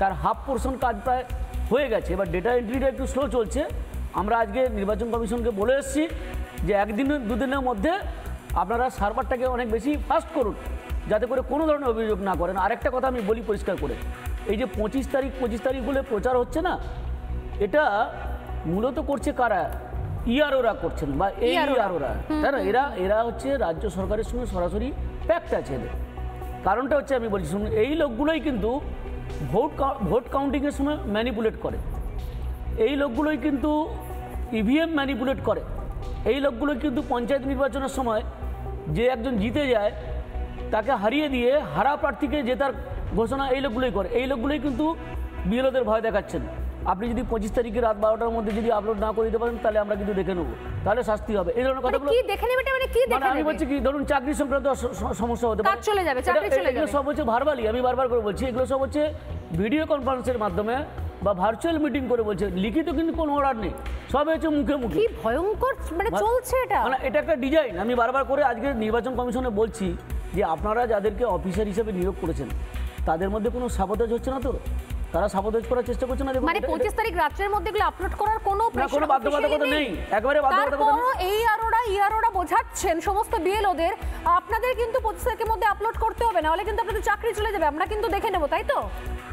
তার হাফ পোর্শন কাজ প্রায় হয়ে গেছে। এবার ডেটা এন্ট্রিটা একটু স্লো চলছে। আমরা আজকে নির্বাচন কমিশনকে বলে এসেছি যে একদিন দুদিনের মধ্যে আপনারা সার্ভারটাকে অনেক বেশি ফাস্ট করুন, যাতে করে কোনো ধরনের অভিযোগ না করেন। আরেকটা কথা আমি বলি পরিষ্কার করে, এই যে 25 তারিখ বলে প্রচার হচ্ছে না, এটা মূলত করছে কারা? ইআরওরা করছেন বা এই ইআরওরা, তাই না? এরা হচ্ছে রাজ্য সরকারের সঙ্গে সরাসরি প্যাক্ট আছে এদের। কারণটা হচ্ছে আমি বলছি শুনুন, এই লোকগুলোই কিন্তু ভোট কাউন্টিংয়ের সময় ম্যানিপুলেট করে, এই লোকগুলোই কিন্তু ইভিএম ম্যানিপুলেট করে, এই লোকগুলোই কিন্তু পঞ্চায়েত নির্বাচনের সময় যে একজন জিতে যায় তাকে হারিয়ে দিয়ে হারা প্রার্থীকে জেতার ঘোষণা এই লোকগুলোই করে। এই লোকগুলোই কিন্তু বিএলওদের ভয় দেখাচ্ছেন। আপনি যদি 25 তারিখে রাত 12টার মধ্যে যদি আপলোড না করে দিতে পারেন তাহলে আমরা কিন্তু দেখে নেবো, তাহলে শাস্তি হবে। এই ধরনের কথাগুলো কি দেখে নেবে? মানে কি দেখে আমি নেবে? বলছি কি, ধরুন চাকরি সংক্রান্ত সমস্যা হতে কাজ চলে যাবে, চাকরি চলে এগুলো যাবে। সব হচ্ছে ভার্বালি, আমি বারবার করে বলছি, এগুলো সব হচ্ছে ভিডিও কনফারেন্সের মাধ্যমে বা ভার্চুয়াল মিটিং করে বলছে, লিখিত কিন্তু কোনো অর্ডার নেই, সব হচ্ছে মুখে মুখে। কি ভয়ঙ্কর মানে চলছে এটা। মানে এটা একটা ডিজাইন। আমি বারবার করে আজকে নির্বাচন কমিশনে বলছি যে আপনারা যাদেরকে অফিসার হিসেবে নিয়োগ করেছেন তাদের মধ্যে কোনো সাবোতাজ হচ্ছে না তো? তারা সাবোতাজ করার চেষ্টা করছে না? মানে 25 তারিখ রাতের মধ্যে এগুলো আপলোড করার কোনো কোনো বাধ্যবাধকতা নেই, একেবারে বাধ্যবাধকতা নেই। এই ইআরওরা বোঝাচ্ছেন সমস্ত বিএলওদের আপনাদের কিন্তু 25 তারিখের মধ্যে আপলোড করতে হবে, না হলে কিন্তু আপনাদের চাকরি চলে যাবে, আমরা কিন্তু দেখে নেব, তাই তো?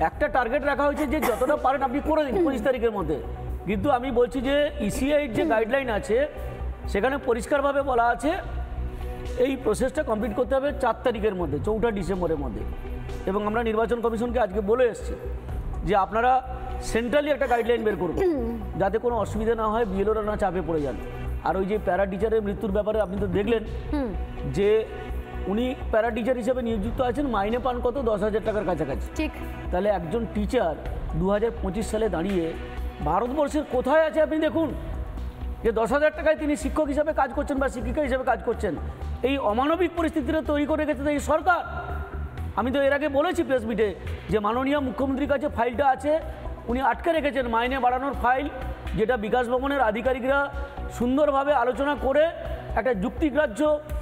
একটা টার্গেট রাখা হয়েছে যে যতটা পারেন আপনি করে দিন 25 তারিখের মধ্যে। কিন্তু আমি বলছি যে ইসিআইয়ের যে গাইডলাইন আছে সেখানে পরিষ্কারভাবে বলা আছে এই প্রসেসটা কমপ্লিট করতে হবে 4 তারিখের মধ্যে, 4 ডিসেম্বরের মধ্যে। এবং আমরা নির্বাচন কমিশনকে আজকে বলে এসেছি যে আপনারা সেন্ট্রালি একটা গাইডলাইন বের করুন যাতে কোনো অসুবিধা না হয়, বিএলওরা না চাপে পড়ে যান। আর ওই যে প্যারা টিচারের মৃত্যুর ব্যাপারে আপনি তো দেখলেন যে উনি প্যারা টিচার হিসেবে নিযুক্ত আছেন, মাইনে পান কত? 10,000 টাকার কাছাকাছি। ঠিক। তাহলে একজন টিচার 2025 সালে দাঁড়িয়ে ভারতবর্ষের কোথায় আছে আপনি দেখুন, যে 10,000 টাকায় তিনি শিক্ষক হিসাবে কাজ করছেন বা শিক্ষিকা হিসেবে কাজ করছেন। এই অমানবিক পরিস্থিতিটা তৈরি করে রেখেছে এই সরকার। আমি তো এর আগে বলেছি প্রেস মিটে যে মাননীয় মুখ্যমন্ত্রীর কাছে ফাইলটা আছে, উনি আটকে রেখেছেন মাইনে বাড়ানোর ফাইল, যেটা বিকাশ ভবনের আধিকারিকরা সুন্দরভাবে আলোচনা করে একটা যুক্তিগ্রাহ্য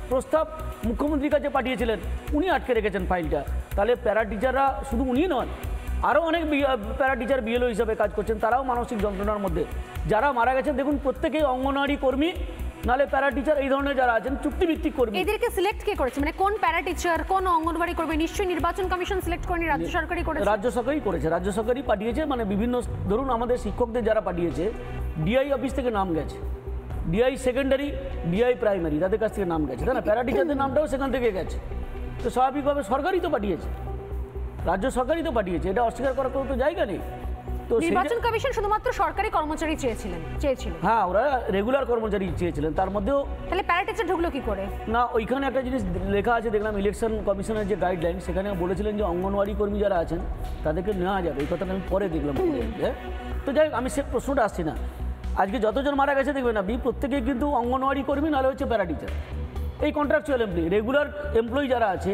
প্রস্তাব মুখ্যমন্ত্রীর কাছে পাঠিয়েছিলেন, উনি আটকে রেখেছেন ফাইলটা। তাহলে প্যারা টিচাররা শুধু উনি নন, আরও অনেক প্যারা টিচার বিএলও হিসাবে কাজ করছেন, তারাও মানসিক যন্ত্রণার মধ্যে। যারা মারা গেছেন দেখুন প্রত্যেকেই অঙ্গনওয়াড়ি কর্মী, নালে প্যারা টিচার, এই ধরনের যারা আছেন চুক্তিভিত্তিক কর্মী। এদেরকে সিলেক্ট কে করেছে? মানে কোন প্যারা টিচার, কোন অঙ্গনওয়াড়ি কর্মী? নিশ্চয়ই নির্বাচন কমিশন সিলেক্ট করেনি, রাজ্য সরকারই করেছে। রাজ্য সরকারই করেছে, রাজ্য সরকারই পাঠিয়েছে। মানে বিভিন্ন, ধরুন আমাদের শিক্ষকদের যারা পাঠিয়েছে, ডিআই অফিস থেকে নাম গেছে, ডিআই সেকেন্ডারি, ডিআই প্রাইমারি, তাদের কাছ থেকে নাম গেছে, তাই না? প্যারা টিচারদের নামটাও সেখান থেকে গেছে। তো স্বাভাবিকভাবে সরকারই তো পাঠিয়েছে। রাজ্য সরকারই তো পাঠিয়েছে, এটা অস্বীকার করার কোনো তো জায়গা নেই। তো নির্বাচন কমিশন শুধুমাত্র সরকারি কর্মচারী চেয়েছিল। হ্যাঁ, ওরা রেগুলার কর্মচারী চেয়েছিলেন, তার মধ্যেও তাহলে প্যারা টিচার ঢুকলো কি করে? না, ওইখানে একটা জিনিস লেখা আছে দেখলাম, ইলেকশন কমিশনের যে গাইডলাইন, সেখানে বলেছিলেন যে অঙ্গনওয়াড়ি কর্মী যারা আছেন তাদেরকে নেওয়া যাবে, এই কথাটা আমি পরে দেখলাম। হ্যাঁ, তো যাই হোক, আমি সে প্রশ্নটা আসছি না। আজকে যতজন মারা গেছে দেখবেন আপনি, প্রত্যেকেই কিন্তু অঙ্গনওয়াড়ি কর্মী, নাহলে হচ্ছে প্যারা টিচার। এই কন্ট্রাকচুয়াল এমপ্লয়ি, রেগুলার এমপ্লয়ি যারা আছে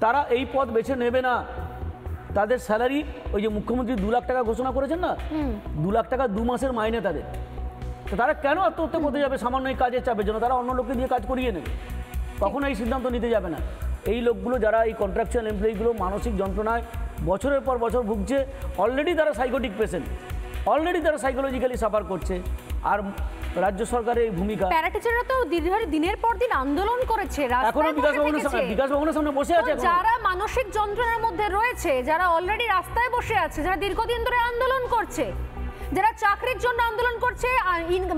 তারা এই পদ বেছে নেবে না। তাদের স্যালারি, ওই যে মুখ্যমন্ত্রী 2 লাখ টাকা ঘোষণা করেছেন না, 2 লাখ টাকা 2 মাসের মাইনে তাদের। তো তারা কেন আত্মহত্যা করতে যাবে সামান্য এই কাজের চাপের জন্য? তারা অন্য লোককে দিয়ে কাজ করিয়ে নেবে, কখনো এই সিদ্ধান্ত নিতে যাবে না। এই লোকগুলো যারা এই কন্ট্রাকচুয়াল এমপ্লয়িগুলো মানসিক যন্ত্রণায় বছরের পর বছর ভুগছে, অলরেডি তারা সাইকোটিক পেশেন্ট, অলরেডি তারা সাইকোলজিক্যালি সাফার করছে। আর রাজ্য সরকারের এই ভূমিকা, প্যারা টিচাররা তো দিনের পর দিন আন্দোলন করেছে, এখনো বিকাশ ভবনের সামনে বসে আছে। যারা মানসিক যন্ত্রণার মধ্যে রয়েছে, যারা অলরেডি রাস্তায় বসে আছে, যারা দীর্ঘদিন ধরে আন্দোলন করছে, যারা চাকরির জন্য আন্দোলন করছে,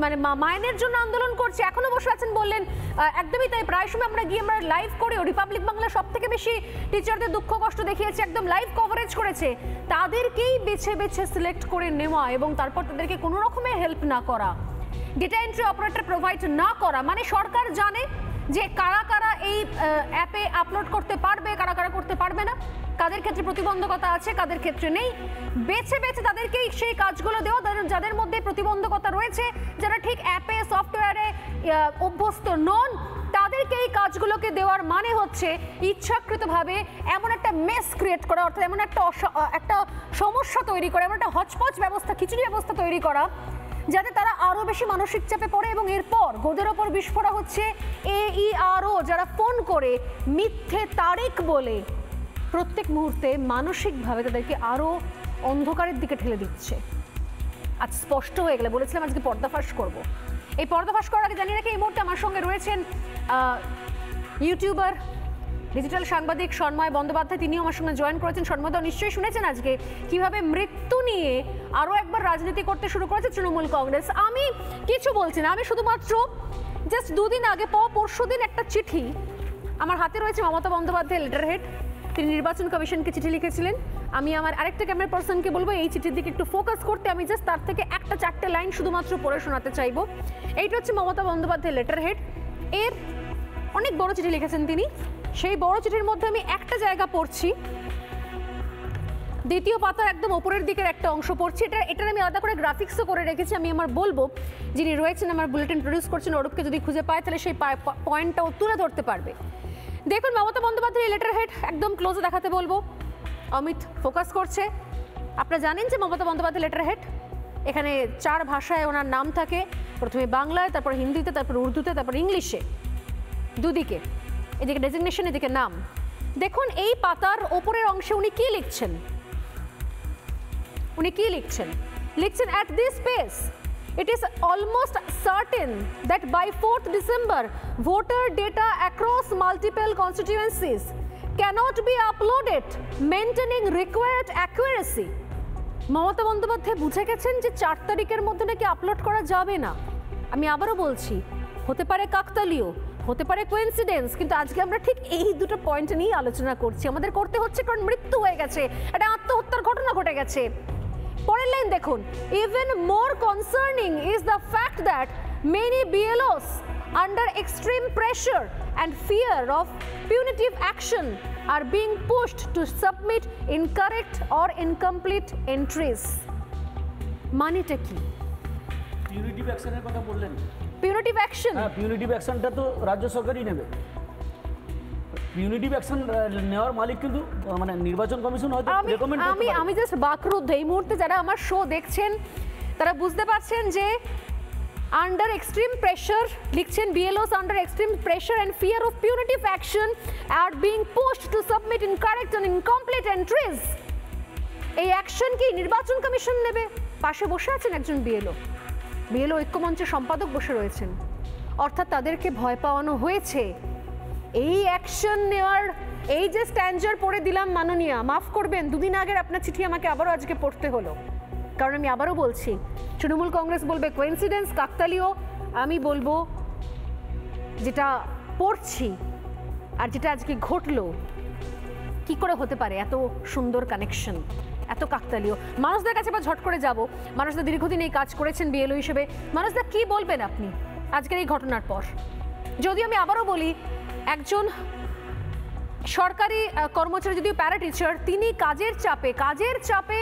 মানে মাইনের জন্য আন্দোলন করছে, এখনো বসে আছেন বললেন। একদমই তাই। প্রায় সময় আমরা গিয়ে আমরা লাইভ করেও, রিপাবলিক বাংলা সব থেকে বেশি টিচারদের দুঃখ কষ্ট দেখিয়েছে, একদম লাইভ কভারেজ করেছে। তাদেরকেই বেছে বেছে সিলেক্ট করে নেওয়া এবং তারপর তাদেরকে কোনো রকমের হেল্প না করা, ডেটা এন্ট্রি অপারেটর প্রোভাইড না করা, মানে সরকার জানে যে কারা কারা এই অ্যাপে আপলোড করতে পারবে, কারা কারা করতে পারবে না, কাদের ক্ষেত্রে প্রতিবন্ধকতা আছে, কাদের ক্ষেত্রে নেই। বেছে বেছে তাদেরকেই সেই কাজগুলো দেওয়া, যাদের মধ্যে প্রতিবন্ধকতা রয়েছে, যারা ঠিক অ্যাপে সফটওয়্যারে অভ্যস্ত নন, তাদেরকে এই কাজগুলোকে দেওয়ার মানে হচ্ছে ইচ্ছাকৃতভাবে এমন একটা মেস ক্রিয়েট করা, অর্থাৎ এমন একটা সমস্যা তৈরি করা, এমন একটা হচপচ ব্যবস্থা, খিচুড়ি ব্যবস্থা তৈরি করা, যাতে তারা আরও বেশি মানসিক চাপে পড়ে। এবং এরপর গোদের ওপর বিস্ফোরা হচ্ছে AERO, যারা ফোন করে মিথ্যে তারিখ বলে প্রত্যেক মুহূর্তে মানসিকভাবে তাদেরকে আরও অন্ধকারের দিকে ঠেলে দিচ্ছে। আজ স্পষ্ট হয়ে গেলে, বলেছিলাম আজকে পর্দাফাশ করব। এই পর্দাফাশ করার আগে জানিয়ে রাখি, এই মুহূর্তে আমার সঙ্গে রয়েছেন ইউটিউবার, ডিজিটাল সাংবাদিক সন্ময় বন্দ্যোপাধ্যায়। তিনিও আমার সঙ্গে জয়েন করেছেন। সন্ময়দা, নিশ্চয়ই শুনেছেন আজকে কিভাবে মৃত্যু নিয়ে আরও একবার রাজনীতি করতে শুরু করেছে তৃণমূল কংগ্রেস। আমি কিছু বলছি না, আমি শুধুমাত্র জাস্ট 2 দিন আগে, পরশু দিন একটা চিঠি আমার হাতে রয়েছে, মমতা বন্দ্যোপাধ্যায় লেটার হেড। তিনি নির্বাচন কমিশনকে চিঠি লিখেছিলেন। আমি আমার আরেকটা ক্যামেরা পার্সনকে বলবো এই চিঠির দিকে একটু ফোকাস করতে। আমি জাস্ট তার থেকে 1-4টে লাইন শুধুমাত্র পড়ে শোনাতে চাইবো। এইটা হচ্ছে মমতা বন্দ্যোপাধ্যায় লেটার হেড। এর অনেক বড় চিঠি লিখেছেন তিনি। সেই বড় চিঠির মধ্যে আমি একটা জায়গা পড়ছি, দ্বিতীয় পাতার একদম ওপরের দিকের একটা অংশ পড়ছি। এটার আমি আলাদা করে গ্রাফিক্সও করে রেখেছি। আমি আমার বলবো, যিনি রয়েছেন আমার বুলেটিন প্রডিউস করছেন অরূপকে যদি খুঁজে পায়, তাহলে সেই পয়েন্টটাও তুলে ধরতে পারবে। দেখুন, মমতা বন্দ্যোপাধ্যায়ের লেটার হেড একদম ক্লোজে দেখাতে বলবো। অমিত ফোকাস করছে। আপনারা জানেন যে মমতা বন্দ্যোপাধ্যায় লেটার হেড, এখানে 4 ভাষায় ওনার নাম থাকে। প্রথমে বাংলায়, তারপর হিন্দিতে, তারপর উর্দুতে, তারপর ইংলিশে, দুদিকে, এদিকে ডেজিগনেশন, এদিকে নাম। দেখুন এই পাতার ওপরের অংশে উনি কি লিখছেন। লিখছেন at this pace it is almost certain that by 4th December voter data across multiple constituencies cannot be uploaded maintaining required accuracy. Mamata Bandyopadhyay বুঝে গেছেন যে 4 তারিখের মধ্যে নাকি আপলোড করা যাবে না। আমি আবারও বলছি, হতে পারে কাকতালীয়, হতে পারে কোইন্সিডেন্স, কিন্তু আজকে আমরা ঠিক এই দুটো পয়েন্ট নিয়ে আলোচনা করছি। আমাদের করতে হচ্ছে কারণ মৃত্যু হয়ে গেছে, একটা আত্মহত্যার ঘটনা ঘটে গেছে। পরের লাইন দেখুন, even more concerning is the fact that many BLOs under extreme pressure and fear of punitive action are being pushed to submit incorrect or incomplete entries. মানেটা কি? পিউনিটিভ অ্যাকশনের কথা বললেন। Punitive action? হ্যাঁ, পিউনিটিভ অ্যাকশনটা তো রাজ্য সরকারই নেবে। পিউনিটিভ অ্যাকশন নেওয়ার মালিক কিন্তু মানে নির্বাচন কমিশন হয়তো রেকমেন্ড করতে পারে। আমি জাস্ট বাকরুদ্ধ। এই মুহূর্তে যারা আমার শো দেখছেন তারা বুঝতে পারছেন যে আন্ডার এক্সট্রিম প্রেশার লিখছেন, BLOs under extreme pressure and fear of punitive action আর being posted to submit incorrect and incomplete entries. এই অ্যাকশন কি নির্বাচন কমিশন নেবে? পাশে বসে আছেন একজন BLO ঐক্যমঞ্চের সম্পাদক বসে রয়েছেন, অর্থাৎ তাদেরকে ভয় পাওয়ানো হয়েছে। এই অ্যাকশন নেওয়ার এই যে স্ট্যান্ডার পড়ে দিলাম, মাননীয়া মাফ করবেন, 2 দিন আগের আপনার চিঠি আমাকে আবারও আজকে পড়তে হলো, কারণ আমি আবারও বলছি, তৃণমূল কংগ্রেস বলবে কোইন্সিডেন্স, কাকতালীয়। আমি বলবো যেটা পড়ছি আর যেটা আজকে ঘটলো কি করে হতে পারে এত সুন্দর কানেকশন, এত কাকতালীয়? মানুষদের কাছে বা ঝট করে যাব, মানুষদের দীর্ঘদিন এই কাজ করেছেন বিএলও হিসেবে, মানুষদের কি বলবেন আপনি আজকের এই ঘটনার পর? যদি আমি আবারও বলি, একজন সরকারি কর্মচারী যদিও প্যারা টিচার, তিনি কাজের চাপে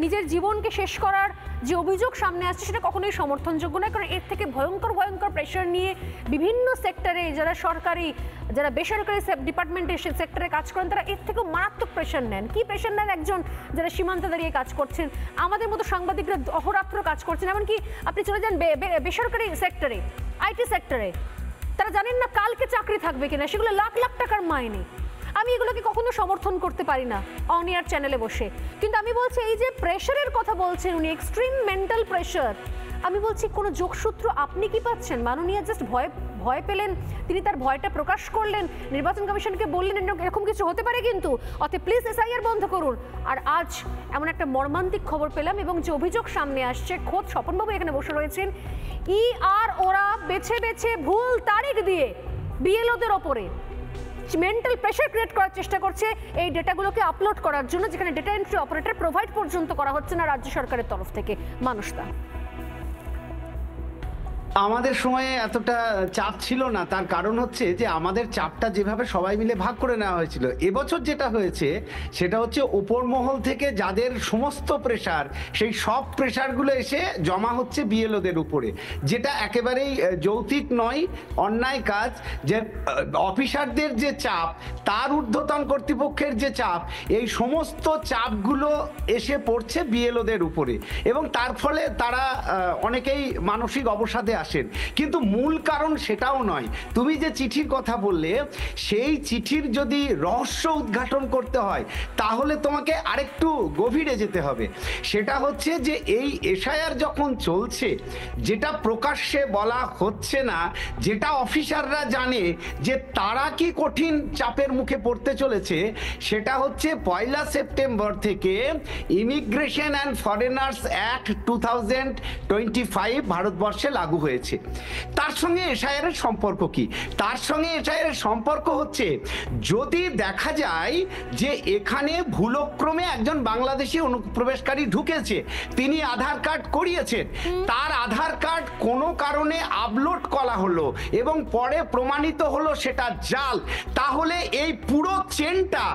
নিজের জীবনকে শেষ করার যে অভিযোগ সামনে আসছে সেটা কখনোই সমর্থনযোগ্য নয়। কারণ এর থেকে ভয়ঙ্কর প্রেশার নিয়ে বিভিন্ন সেক্টরে, যারা সরকারি, যারা বেসরকারি ডিপার্টমেন্টের সেক্টরে কাজ করেন, তারা এর থেকেও মারাত্মক প্রেশার নেন। কি প্রেশার নেন একজন যারা সীমান্তে দাঁড়িয়ে কাজ করছেন, আমাদের মতো সাংবাদিকরা অহরাত্র কাজ করছেন, এমনকি আপনি চলে যান বেসরকারি সেক্টরে, আইটি সেক্টরে, তারা জানেন না কালকে চাকরি থাকবে কিনা, সেগুলো লাখ লাখ টাকার মাইনে। আমি এগুলোকে কখনো সমর্থন করতে পারি না অন এয়ার চ্যানেলে বসে, কিন্তু আমি বলছি এই যে প্রেশারের কথা বলছেন উনি, এক্সট্রিম মেন্টাল প্রেশার, আমি বলছি কোনো যোগসূত্র আপনি কি পাচ্ছেন? মাননীয় জাস্ট ভয় পেলেন, তিনি তার ভয়টা প্রকাশ করলেন, নির্বাচন কমিশনকে বললেন এরকম কিছু হতে পারে কিন্তু, অতএব প্লিজ এসআইআর বন্ধ করুন। আর আজ এমন একটা মর্মান্তিক খবর পেলাম এবং যে অভিযোগ সামনে আসছে, খোদ স্বপনবাবু এখানে বসে রয়েছেন, ওরা বেছে ভুল তারিখ দিয়ে বিএলওদের ওপরে মেন্টাল প্রেশার ক্রিয়েট করার চেষ্টা করছে এই ডেটাগুলোকে আপলোড করার জন্য, যেখানে ডেটা এন্ট্রি অপারেটর প্রোভাইড পর্যন্ত করা হচ্ছে না রাজ্য সরকারের তরফ থেকে। মানুষটা আমাদের সময়ে এতটা চাপ ছিল না, তার কারণ হচ্ছে যে আমাদের চাপটা যেভাবে সবাই মিলে ভাগ করে নেওয়া হয়েছিল। এবছর যেটা হয়েছে সেটা হচ্ছে উপর মহল থেকে যাদের সমস্ত প্রেশার, সেই সব প্রেশারগুলো এসে জমা হচ্ছে বিএলওদের উপরে, যেটা একেবারেই যৌক্তিক নয়, অন্যায় কাজ। যে অফিসারদের যে চাপ, তার ঊর্ধ্বতন কর্তৃপক্ষের যে চাপ, এই সমস্ত চাপগুলো এসে পড়ছে বিএলওদের উপরে এবং তার ফলে তারা অনেকেই মানসিক অবসাদে আসেন। কিন্তু মূল কারণ সেটাও নয়। তুমি যে চিঠির কথা বললে, সেই চিঠির যদি রহস্য উদ্ঘাটন করতে হয় তাহলে তোমাকে আরেকটু গভীরে যেতে হবে। সেটা হচ্ছে যে এই এসআইআর যখন চলছে, যেটা প্রকাশ্যে বলা হচ্ছে না, যেটা অফিসাররা জানে যে তারা কি কঠিন চাপের মুখে পড়তে চলেছে, সেটা হচ্ছে 1 সেপ্টেম্বর থেকে ইমিগ্রেশন অ্যান্ড ফরেনার্স অ্যাক্ট 2025 ভারতবর্ষে লাগু হয়েছে। তার সঙ্গে এসআইআর এর সম্পর্ক কি? তার সঙ্গে এসআইআর এর সম্পর্ক হচ্ছে, যদি দেখা যায় যে এখানে ভুলক্রমে একজন বাংলাদেশি অনুপ্রবেশকারী ঢুকেছে, তিনি আধার কার্ড করিয়েছেন, তার আধার কার্ড কোনো কারণে আপলোড করা হলো এবং পরে প্রমাণিত হলো সেটা জাল, তাহলে এই পুরো চেনটা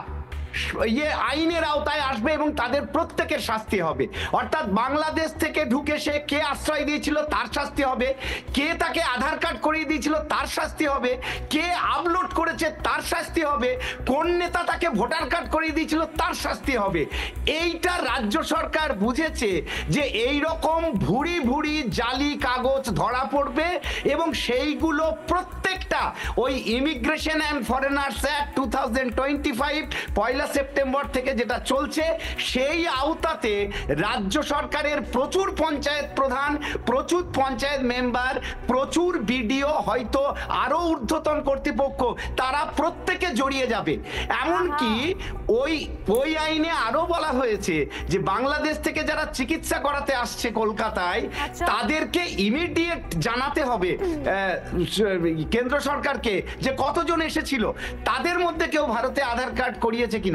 আইনের আওতায় আসবে এবং তাদের প্রত্যেকের শাস্তি হবে। অর্থাৎ বাংলাদেশ থেকে ঢুকে সে কে আশ্রয় দিয়েছিল তার শাস্তি হবে, কে তাকে আধার কার্ড করিয়ে দিয়েছিল তার শাস্তি হবে, কে আপলোড করেছে তার শাস্তি হবে, কোন নেতা তাকে ভোটার কার্ড করিয়ে দিয়েছিল তার শাস্তি হবে। এইটা রাজ্য সরকার বুঝেছে যে এই রকম ভুরি ভুরি জালি কাগজ ধরা পড়বে এবং সেইগুলো প্রত্যেকটা ওই immigration and foreigners act 2025 1 September থেকে যেটা চলছে, সেই আওতাতে রাজ্য সরকারের প্রচুর পঞ্চায়েত প্রধান, প্রচুর পঞ্চায়েত মেম্বার, প্রচুর বিডিও, হয়তো আরো ঊর্ধ্বতন কর্তৃপক্ষ, তারা প্রত্যেকে জড়িয়ে যাবে। এমনকি ওই আইনে আরো বলা হয়েছে যে বাংলাদেশ থেকে যারা চিকিৎসা করাতে আসছে কলকাতায়, তাদেরকে ইমিডিয়েট জানাতে হবে কেন্দ্র সরকারকে যে কতজন এসেছিল, তাদের মধ্যে কেউ ভারতে আধার কার্ড করিয়েছে কিনা।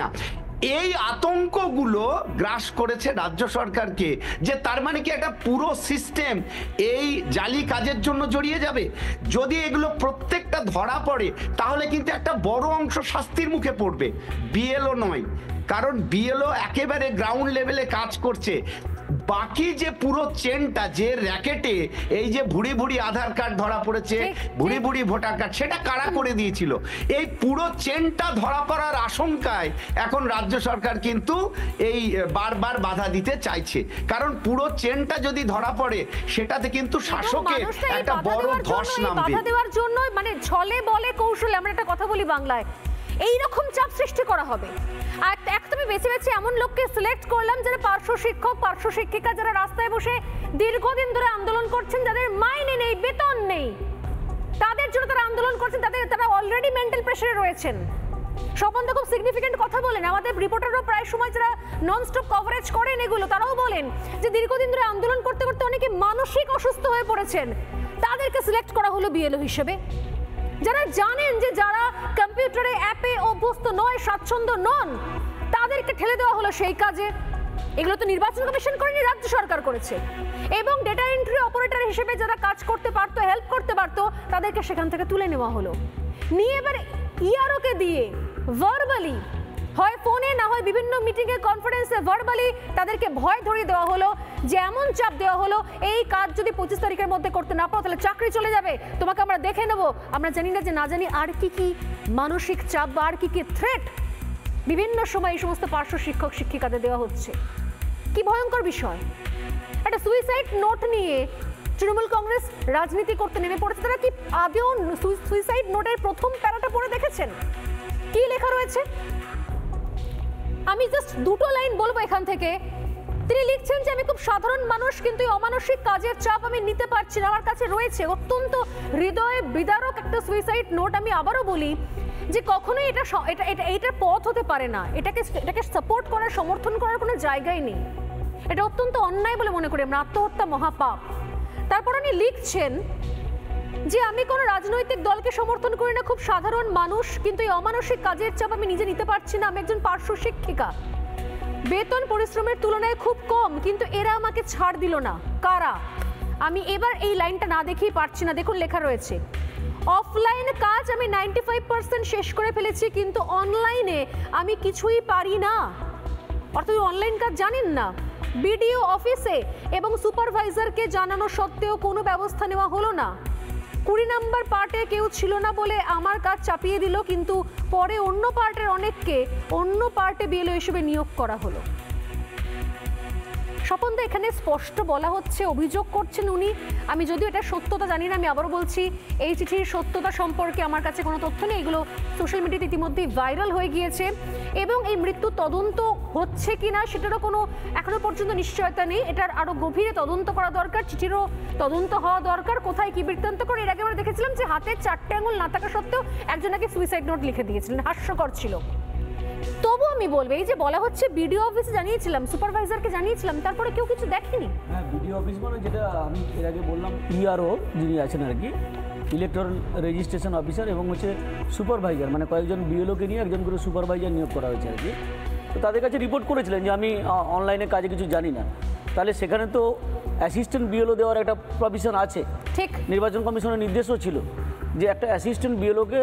এই আতঙ্কগুলো গ্রাস করেছে রাজ্য সরকারকে, যে তার মানে কি একটা পুরো সিস্টেম এই জালি কাজের জন্য জড়িয়ে যাবে। যদি এগুলো প্রত্যেকটা ধরা পড়ে তাহলে কিন্তু একটা বড় অংশ শাস্তির মুখে পড়বে, বিএলও নয়, কারণ বিএলও একেবারে গ্রাউন্ড লেভেলে কাজ করছে। বাকি যে পুরো চেনটা, যে র্যাকেটে এই যে ভুড়ি ভুড়ি আধার কার্ড ধরা পড়েছে, ভুড়ি ভুড়ি ভোটার কার্ড, সেটা কারা করে দিয়েছিল, এই পুরো চেনটা ধরা পড়ার আশঙ্কায় এখন রাজ্য সরকার কিন্তু এই বারবার বাধা দিতে চাইছে। কারণ পুরো চেনটা যদি ধরা পড়ে সেটাতে কিন্তু শাসকের একটা বড় ধস নামবে। বাধা দেওয়ার জন্য মানে ছলে বলে কৌশলে, আমরা একটা কথা বলি বাংলায়, এইরকম চাপ সৃষ্টি করা হবে। আর একদমই বেছে বেছে এমন লোককে সিলেক্ট করলাম যারা পার্শ্ব শিক্ষক, পার্শ্ব শিক্ষিকা, যারা রাস্তায় বসে দীর্ঘদিন ধরে আন্দোলন করছেন, যাদের মাইনে নেই, বেতন নেই, তাদের জন্য তারা আন্দোলন করছেন, তারা অলরেডি মেন্টাল প্রেশারে রয়েছেন। স্বপনদা খুব সিগনিফিকেন্ট কথা বলেন, আমাদের রিপোর্টারও প্রায় সময় যারা ননস্টপ কভারেজ করেন এগুলো, তারাও বলেন যে দীর্ঘদিন ধরে আন্দোলন করতে করতে অনেকে মানসিক অসুস্থ হয়ে পড়েছেন, তাদেরকে সিলেক্ট করা হলো বিএলও হিসেবে, যারা জানেন যে যারা কম্পিউটারে অ্যাপে অভ্যস্ত অভ্যস্ত নয়, স্বাচ্ছন্দ্য নন, তাদেরকে ঠেলে দেওয়া হলো সেই কাজে। এগুলো তো নির্বাচন কমিশন করেনি, রাজ্য সরকার করেছে। এবং ডেটা এন্ট্রি অপারেটর হিসেবে যারা কাজ করতে পারতো, হেল্প করতে পারতো, তাদেরকে সেখান থেকে তুলে নেওয়া হলো। নিয়ে এবার ইআরওকে দিয়ে ভার্বালি, হয় ফোনে না হয় বিভিন্ন মিটিংয়ে কনফারেন্সে ভার্বালি তাদেরকে ভয় ধরিয়ে দেওয়া হলো, যে এমন চাপ দেওয়া হলো এই কাজ যদি 25 তারিখের মধ্যে করতে না পারো তাহলে চাকরি চলে যাবে, তোমাকে আমরা দেখে নেব। আমরা জানি না যে না জানি আর কি কি মানসিক চাপ বা আর কি কি থ্রেট বিভিন্ন সময় এই সমস্ত পার্শ্ব শিক্ষক শিক্ষিকাদের দেওয়া হচ্ছে। কি ভয়ঙ্কর বিষয়! একটা সুইসাইড নোট নিয়ে তৃণমূল কংগ্রেস রাজনীতি করতে নেমে পড়েছে। তারা কি আদৌ সুইসাইড নোটের প্রথম প্যারাটা পড়ে দেখেছেন? কি লেখা রয়েছে? আমি জাস্ট দুটো লাইন বলবো এখান থেকে। তিনি লিখছেন যে আমি খুব সাধারণ মানুষ, কিন্তু এই অমানসিক কাজের চাপ আমি নিতে পারছি না, আমার কাছে রয়েছে। অত্যন্ত হৃদয় বিদারক একটা সুইসাইড নোট। আমি আবারও বলি যে কখনোই এটার পথ হতে পারে না, এটাকে সাপোর্ট করার, সমর্থন করার কোনো জায়গাই নেই। এটা অত্যন্ত অন্যায় বলে মনে করি আমরা, আত্মহত্যা মহাপাপ। তারপর উনি লিখছেন যে আমি কোনো রাজনৈতিক দলকে সমর্থন করি না, খুব সাধারণ মানুষ, কিন্তু এই অমানসিক কাজের চাপ আমি নিজে নিতে পারছি না। আমি একজন পার্শ্ব শিক্ষিকা, বেতন পরিশ্রমের তুলনায় খুব কম, কিন্তু এরা আমাকে ছাড় দিল না। কারা? আমি এবার এই লাইনটা না দেখেই পারছি না। দেখুন লেখা রয়েছে, অফলাইন কাজ আমি 95% শেষ করে ফেলেছি, কিন্তু অনলাইনে আমি কিছুই পারি না। অর্থাৎ অনলাইন কাজ জানেন না। বিডিও অফিসে এবং সুপারভাইজারকে জানানো সত্ত্বেও কোনো ব্যবস্থা নেওয়া হলো না। 20 নম্বর পার্টে কেউ ছিল না বলে আমার কাজ চাপিয়ে দিল, কিন্তু পরে অন্য পার্টের অনেককে অন্য পার্টে বিএলও হিসেবে নিয়োগ করা হলো। স্বপনদা, এখানে স্পষ্ট বলা হচ্ছে, অভিযোগ করছেন উনি। আমি যদিও এটা সত্যতা জানি না, আমি আবারও বলছি এই চিঠির সত্যতা সম্পর্কে আমার কাছে কোনো তথ্য নেই। এগুলো সোশ্যাল মিডিয়াতে ইতিমধ্যেই ভাইরাল হয়ে গিয়েছে, এবং এই মৃত্যু তদন্ত হচ্ছে কিনা সেটারও কোনো এখনো পর্যন্ত নিশ্চয়তা নেই। এটার আরও গভীরে তদন্ত করা দরকার, চিঠিরও তদন্ত হওয়া দরকার, কোথায় কি বৃত্তান্ত করে। এর আগে আমরা দেখেছিলাম যে হাতে 4টে আঙুল না থাকা সত্ত্বেও একজনকে সুইসাইড নোট লিখে দিয়েছিলেন, হাস্যকর ছিল। তবু আমি বলবো, এই যে বলা হচ্ছে বিডিও অফিসে জানিয়েছিলাম, সুপারভাইজারকে জানিয়েছিলাম, তারপরে কেউ কিছু দেখেনি। হ্যাঁ, বিডিও অফিস মানে যেটা আমি এর আগে বললাম, ইআরও যিনি আছেন আর কি, ইলেকট্রাল রেজিস্ট্রেশন অফিসার, এবং হচ্ছে সুপারভাইজার, মানে কয়েকজন বিএলওকে নিয়ে একজন করে সুপারভাইজার নিয়োগ করা হয়েছে আর কি। তো তাদের কাছে রিপোর্ট করেছিলেন যে আমি অনলাইনে কাজে কিছু জানি না। তাহলে সেখানে তো অ্যাসিস্ট্যান্ট বিএলও দেওয়ার একটা প্রভিশন আছে। ঠিক, নির্বাচন কমিশনের নির্দেশও ছিল যে একটা অ্যাসিস্ট্যান্ট বিএলওকে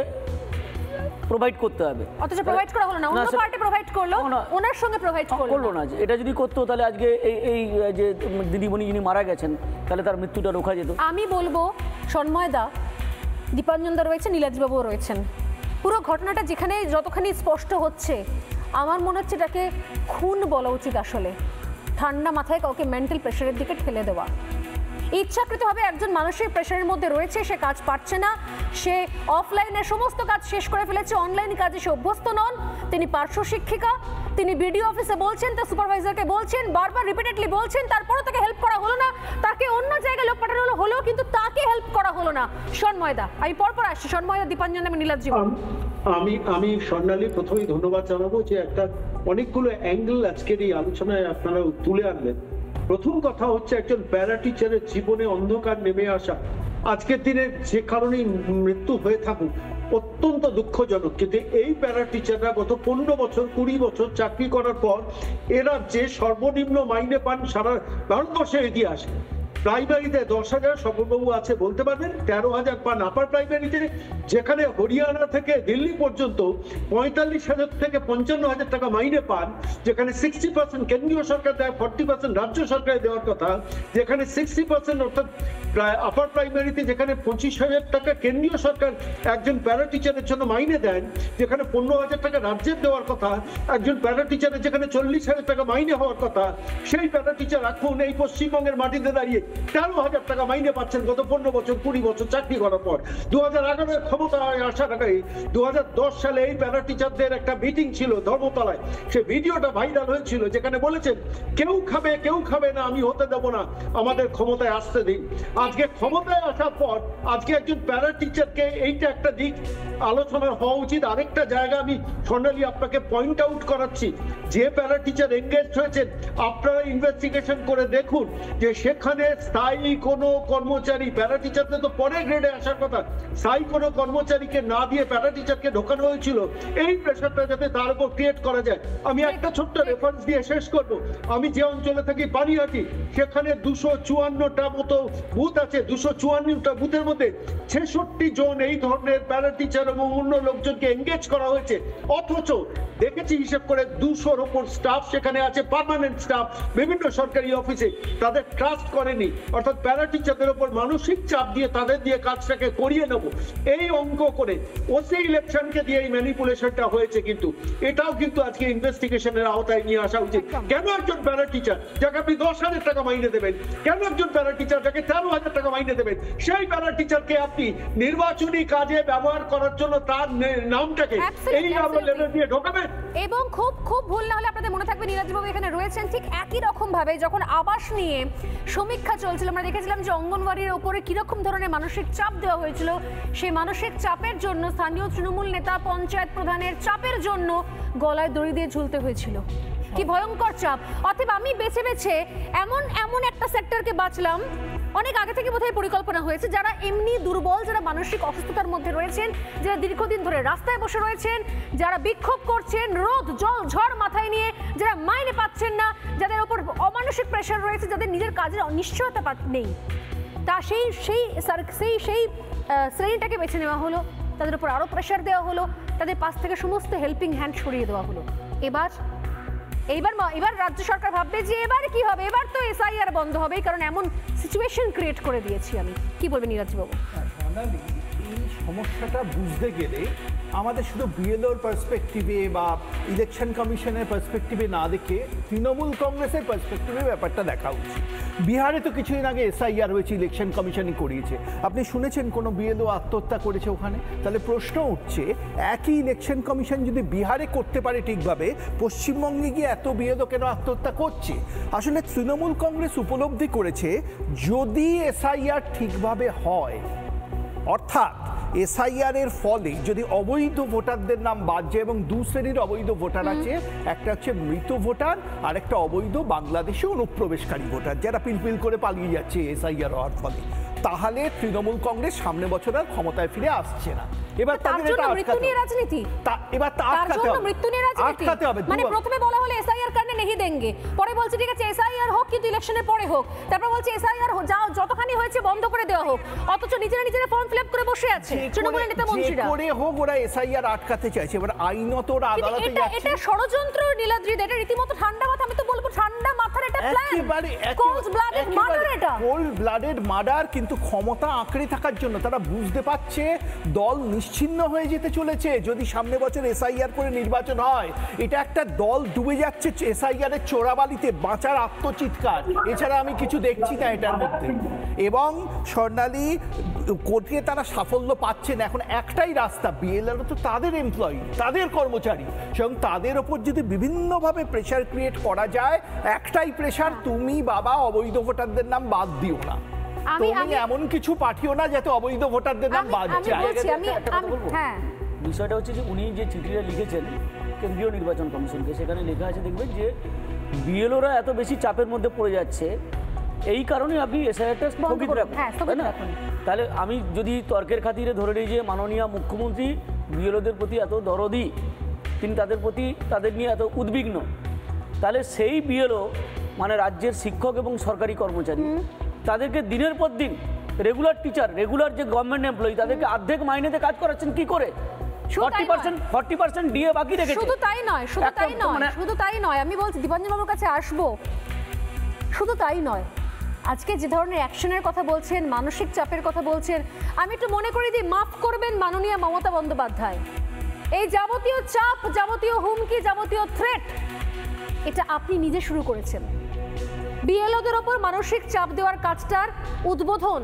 প্রোভাইড করতে হবে। অথচ প্রোভাইড করা হলো না, অন্য পার্টি প্রোভাইড করলো, ওনার সঙ্গে প্রোভাইড করলো না। এটা যদি করতো তাহলে আজকে এই যে দিদিমণি যিনি মারা গেছেন, তাহলে তার মৃত্যুটা রোখা যেত। আমি বলবো সন্ময়দা, দীপাঞ্জনদা রয়েছে, নীলাজবাবুও রয়েছেন, পুরো ঘটনাটা যেখানে যতখানি স্পষ্ট হচ্ছে, আমার মনে হচ্ছে এটাকে খুন বলা উচিত। আসলে ঠান্ডা মাথায় কাউকে মেন্টাল প্রেশারের দিকে ঠেলে দেওয়া। ইচ্ছাকৃতভাবে একজন মানুষের প্রেশারের মধ্যে রয়েছে, সে কাজ পারছে না, সে অফলাইনে সমস্ত কাজ শেষ করে ফেলেছে, অনলাইন কাজে সে অভ্যস্ত নন, তিনি পার্শ্ব শিক্ষিকা, তিনি বিডিও অফিসে বলছেন, তার সুপারভাইজারকে বলছেন, বারবার রিপিটেডলি বলছেন, তারপরও তাকে হেল্প করা হলো না, তাকে অন্য জায়গায় লোক পাঠানো হলো, কিন্তু তাকে হেল্প করা হলো না। সন্ময়দা, আমি পরপর আসছি, সন্ময়দা, দীপাঞ্জন এবং নীলাদ্রি। আমি স্বর্ণালী প্রথমেই ধন্যবাদ জানাবো যে একটা অনেকগুলো অ্যাঙ্গেল আজকের এই আলোচনায় আপনারা তুলে আনলেন। প্রথম কথা হচ্ছে একজন প্যারা টিচারের জীবনে অন্ধকার নেমে আসা আজকের দিনে যে কারণেই মৃত্যু হয়ে থাকুক অত্যন্ত দুঃখজনক। কিন্তু এই প্যারা টিচাররা গত 15 বছর 20 বছর চাকরি করার পর এরা যে সর্বনিম্ন মাইনে পান সারা ভারতবর্ষে ইতিহাস। প্রাইমারিতে 10,000, স্বপনবাবু আছে বলতে পারবেন, 13,000 পান আপার প্রাইমারিতে, যেখানে হরিয়ানা থেকে দিল্লি পর্যন্ত 45,000 থেকে 55,000 টাকা মাইনে পান, যেখানে 60% কেন্দ্রীয় সরকার দেয়, 40% রাজ্য সরকারে দেওয়ার কথা, যেখানে 60% অর্থাৎ প্রায় আপার প্রাইমারিতে যেখানে 25,000 টাকা কেন্দ্রীয় সরকার একজন প্যারা টিচারের জন্য মাইনে দেন, যেখানে 15,000 টাকা রাজ্যের দেওয়ার কথা, একজন প্যারা টিচারের যেখানে 40,000 টাকা মাইনে হওয়ার কথা, সেই প্যারা টিচার এখন এই পশ্চিমবঙ্গের মাটিতে দাঁড়িয়ে 13,000 টাকা মাইনে পাচ্ছেন গত 15 বছর 20 বছর চাকরি করার পর। 2011 ক্ষমতায় আসার আগে 2010 সালে এই প্যারা টিচারদের একটা মিটিং ছিল ধর্মতলায়, সে ভিডিওটা ভাইরাল হয়েছিল, যেখানে বলেছেন কেউ খাবে না, আমি হতে দেব না, আমাদের ক্ষমতায় আসতে দিন। আজকে ক্ষমতায় আসার পর আজকে একজন প্যারা টিচারকে, এইটা একটা দিক আলোচনা হওয়া উচিত। আরেকটা জায়গা আমি স্বর্ণালী আপনাকে পয়েন্ট আউট করাচ্ছি, যে প্যারা টিচার এনগেজ হয়েছেন আপনারা ইনভেস্টিগেশন করে দেখুন যে সেখানে স্থায়ী কোনো কর্মচারী, প্যারা টিচারদের তো পরে গ্রেডে আসার কথা, স্থায়ী কোনো কর্মচারীকে না দিয়ে প্যারা টিচারকে ঢোকানো হয়েছিল এই প্রেশারটা যাতে তার উপর ক্রিয়েট করা যায়। আমি একটা ছোট্ট রেফারেন্স দিয়ে শেষ করব। আমি যে অঞ্চলে থাকি পানিহাটি, সেখানে 254টা মতো বুথ আছে। 254টা বুথের মধ্যে 66 জন এই ধরনের প্যারা টিচার এবং অন্য লোকজনকে এঙ্গেজ করা হয়েছে। অথচ দেখেছি হিসেব করে 200-র উপর স্টাফ সেখানে আছে, পার্মানেন্ট স্টাফ বিভিন্ন সরকারি অফিসে। তাদের ট্রাস্ট করেনি, অর্থাৎ প্যারা টিচারদের উপর মানসিক চাপ দিয়ে তাদের দিয়ে কাজটাকে করিয়ে নেব এই অঙ্ক করে ওসি ইলেকশনকে দিয়ে এই ম্যানিপুলেশনটা হয়েছে। কিন্তু এটাও কিন্তু আজকে ইনভেস্টিগেশনের আওতায় নিয়ে আসা উচিত। কেন একজন প্যারা টিচার যাকে আপনি 10,000 টাকা মাইনে দেবেন, কেন একজন প্যারা টিচার যাকে 13,000 টাকা মাইনে দেবেন, সেই প্যারা টিচারকে আপনি নির্বাচনী কাজে ব্যবহার করার জন্য তার নামটাকে এই লেভেল দিয়ে ঢোকাবেন? এবং খুব খুব ভুল না হলে আপনাদের মনে থাকবে নীলাদ্রিবাবু এখানে রয়েছেন ঠিক একই রকম ভাবে যখন আবাস নিয়ে সমীক্ষা চলছিল, আমরা দেখেছিলাম যে অঙ্গনওয়াড়ির উপরে কিরকম ধরনের মানসিক চাপ দেওয়া হয়েছিল। সেই মানসিক চাপের জন্য স্থানীয় তৃণমূল নেতা, পঞ্চায়েত প্রধানের চাপের জন্য গলায় দড়ি দিয়ে ঝুলতে হয়েছিল। কি ভয়ঙ্কর চাপ! অতএব আমি বেছে বেছে এমন একটা সেক্টরকে বাঁচলাম, অনেক আগে থেকে বোধহয় পরিকল্পনা হয়েছে, যারা এমনি দুর্বল, যারা মানসিক অসুস্থতার মধ্যে রয়েছেন, যারা দীর্ঘদিন ধরে রাস্তায় বসে রয়েছেন, যারা বিক্ষোভ করছেন রোদ জল ঝড় মাথায় নিয়ে, যারা মাইনে পাচ্ছেন না, যাদের উপর অমানসিক প্রেশার রয়েছে, যাদের নিজের কাজের অনিশ্চয়তা নেই, তা সেই শ্রেণীটাকে বেছে নেওয়া হলো। তাদের উপর আরো প্রেশার দেওয়া হলো, তাদের পাশ থেকে সমস্ত হেল্পিং হ্যান্ড সরিয়ে দেওয়া হলো। এবার রাজ্য সরকার ভাববে যে এবার কি হবে, এবার তো এসআইআর বন্ধ হবে, কারণ এমন সিচুয়েশন ক্রিয়েট করে দিয়েছি আমি। কি বলবেন নীলাদ্রিবাবু? এই সমস্যাটা বুঝতে গেলে আমাদের শুধু বিএলওর পার্সপেক্টিভে বা ইলেকশন কমিশনের পার্সপেক্টিভে না দেখে তৃণমূল কংগ্রেসের পার্সপেক্টিভে ব্যাপারটা দেখা উচিত। বিহারে তো কিছুদিন আগে এসআইআর হয়েছে, ইলেকশন কমিশনই করিয়েছে। আপনি শুনেছেন কোনো বিএলও আত্মহত্যা করেছে ওখানে? তাহলে প্রশ্ন উঠছে, একই ইলেকশন কমিশন যদি বিহারে করতে পারে ঠিকভাবে, পশ্চিমবঙ্গে গিয়ে এত বিএলও কেন আত্মহত্যা করছে? আসলে তৃণমূল কংগ্রেস উপলব্ধি করেছে যদি এসআইআর ঠিকভাবে হয়, অর্থাৎ এসআইআর এর ফলে যদি অবৈধ ভোটারদের নাম বাদ যায়, এবং দু শ্রেণীর অবৈধ ভোটার আছে, একটা হচ্ছে মৃত ভোটার আর একটা অবৈধ বাংলাদেশে অনুপ্রবেশকারী ভোটার যারা পিলপিল করে পালিয়ে যাচ্ছে এসআইআর হওয়ার ফলে, তাহলে তৃণমূল কংগ্রেস সামনে বছর আর ক্ষমতায় ফিরে আসছে না। এবার তাদের এটা মৃত্যু নিয়ে রাজনীতি, এবার মৃত্যু নিয়ে রাজনীতি মানে প্রথমে বলা হলো এসআইআর করনে नहीं देंगे, পরে বলছে ঠিক আছে এসআইআর হোক কিন্তু ইলেকশনের পরে হোক, তারপর বলছে এসআইআর যতখানি হয়েছে বন্ধ করে দেওয়া হোক, অথচ নিজেরা ফর্ম ফিল আপ করে বসে আছে তৃণমূলের নেতা মন্ত্রীরা। করে হোক ওরা এসআইআর আটকাতে চাইছে, এবার আইনত ওরা আদালতে যাচ্ছে। এটা ষড়যন্ত্র নীলাদ্রিদ, এটা রীতিমতো ঠান্ডা মাথা, আমি তো বলবো ঠান্ডা মাথার একটা প্ল্যান, কোল্ড ব্লাডেড মার্ডার, এটা কোল্ড ব্লাডেড মার্ডার। কিন্তু ক্ষমতা আঁকড়ে থাকার জন্য তারা বুঝতে পারছে দল নিশ্চিহ্ন হয়ে যেতে চলেছে যদি সামনে বছর এসআইআর করে নির্বাচন হয়। এটা একটা দল ডুবে যাচ্ছে এসআইআর এর চোরাবালিতে, বাঁচার আত্মচিৎকার, এছাড়া আমি কিছু দেখছি না এটার মধ্যে। এবং স্বর্ণালী কোর্টে তারা সাফল্য পাচ্ছেন, এখন একটাই রাস্তা, বিএলআর তো তাদের এমপ্লয়ি, তাদের কর্মচারী, এবং তাদের ওপর যদি বিভিন্নভাবে প্রেশার ক্রিয়েট করা যায়, একটাই প্রেশার, তুমি বাবা অবৈধ ভোটারদের নাম বাদ দিও না, তুমি এমন কিছু পাঠিও না যাতে অবৈধ ভোটারদের নাম বাদ যায়। বিষয়টা হচ্ছে যে উনি যে চিঠিটা লিখেছেন কেন্দ্রীয় নির্বাচন কমিশনকে, সেখানে লেখা আছে দেখবেন যে বিএলওরা এত বেশি চাপের মধ্যে পড়ে যাচ্ছে, এই কারণে আপনি এসআইআরটা স্থগিত রাখুন, তাই না? তাহলে আমি যদি তর্কের খাতিরে ধরে নিই যে মাননীয় মুখ্যমন্ত্রী বিএলওদের প্রতি এত দরদি, তিনি তাদের নিয়ে এত উদ্বিগ্ন, তাহলে সেই বিএলও মানে রাজ্যের শিক্ষক এবং সরকারি কর্মচারী, তাদেরকে দিনের পর দিন রেগুলার টিচার, রেগুলার যে গভর্নমেন্ট এমপ্লয়ি, তাদেরকে অর্ধেক মাইনেতে কাজ করাচ্ছেন কি করে? 40% ডিএ বাকি রেখেছে। শুধু তাই নয়, আমি বলছি দীপাঞ্জন বাবুর কাছে আসবো, শুধু তাই নয়, আজকে যে ধরনের অ্যাকশনের কথা বলছেন, মানসিক চাপের কথা বলছেন, আমি একটু মনে করি যে মাফ করবেন মাননীয় মমতা বন্দ্যোপাধ্যায়, এই যাবতীয় চাপ, যাবতীয় হুমকি, যাবতীয় থ্রেট, এটা আপনি নিজে শুরু করেছেন। বিএলওদের ওপর মানসিক চাপ দেওয়ার কাজটার উদ্বোধন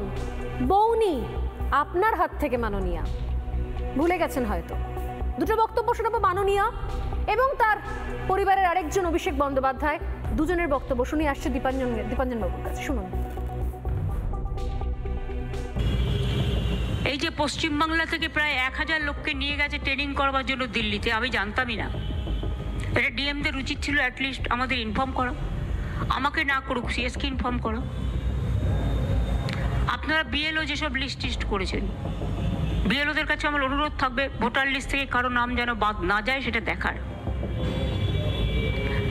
বৌনি আপনার হাত থেকে মাননীয়া, ভুলে গেছেন হয়তো। দুটো বক্তব্য শোনাবো, মাননীয়া এবং তার পরিবারের আরেকজন অভিষেক বন্দ্যোপাধ্যায়, দুজনের বক্তব্য শুনে আসছে দীপাঞ্জন বাবুর কাছে, শুনুন। এই যে পশ্চিমবাংলা থেকে প্রায় 1000 লোককে নিয়ে গেছে ট্রেনিং করবার জন্য দিল্লিতে, আমি জানতামই না। এটা ডিএমদের উচিত ছিল অ্যাটলিস্ট আমাদের ইনফর্ম করা, আমাকে না করুক সিএসকে ইনফর্ম করা। আপনারা বিএলও যেসব লিস্ট করেছেন, বিএলওদের কাছে আমার অনুরোধ থাকবে ভোটার লিস্ট থেকে কারো নাম যেন বাদ না যায় সেটা দেখার।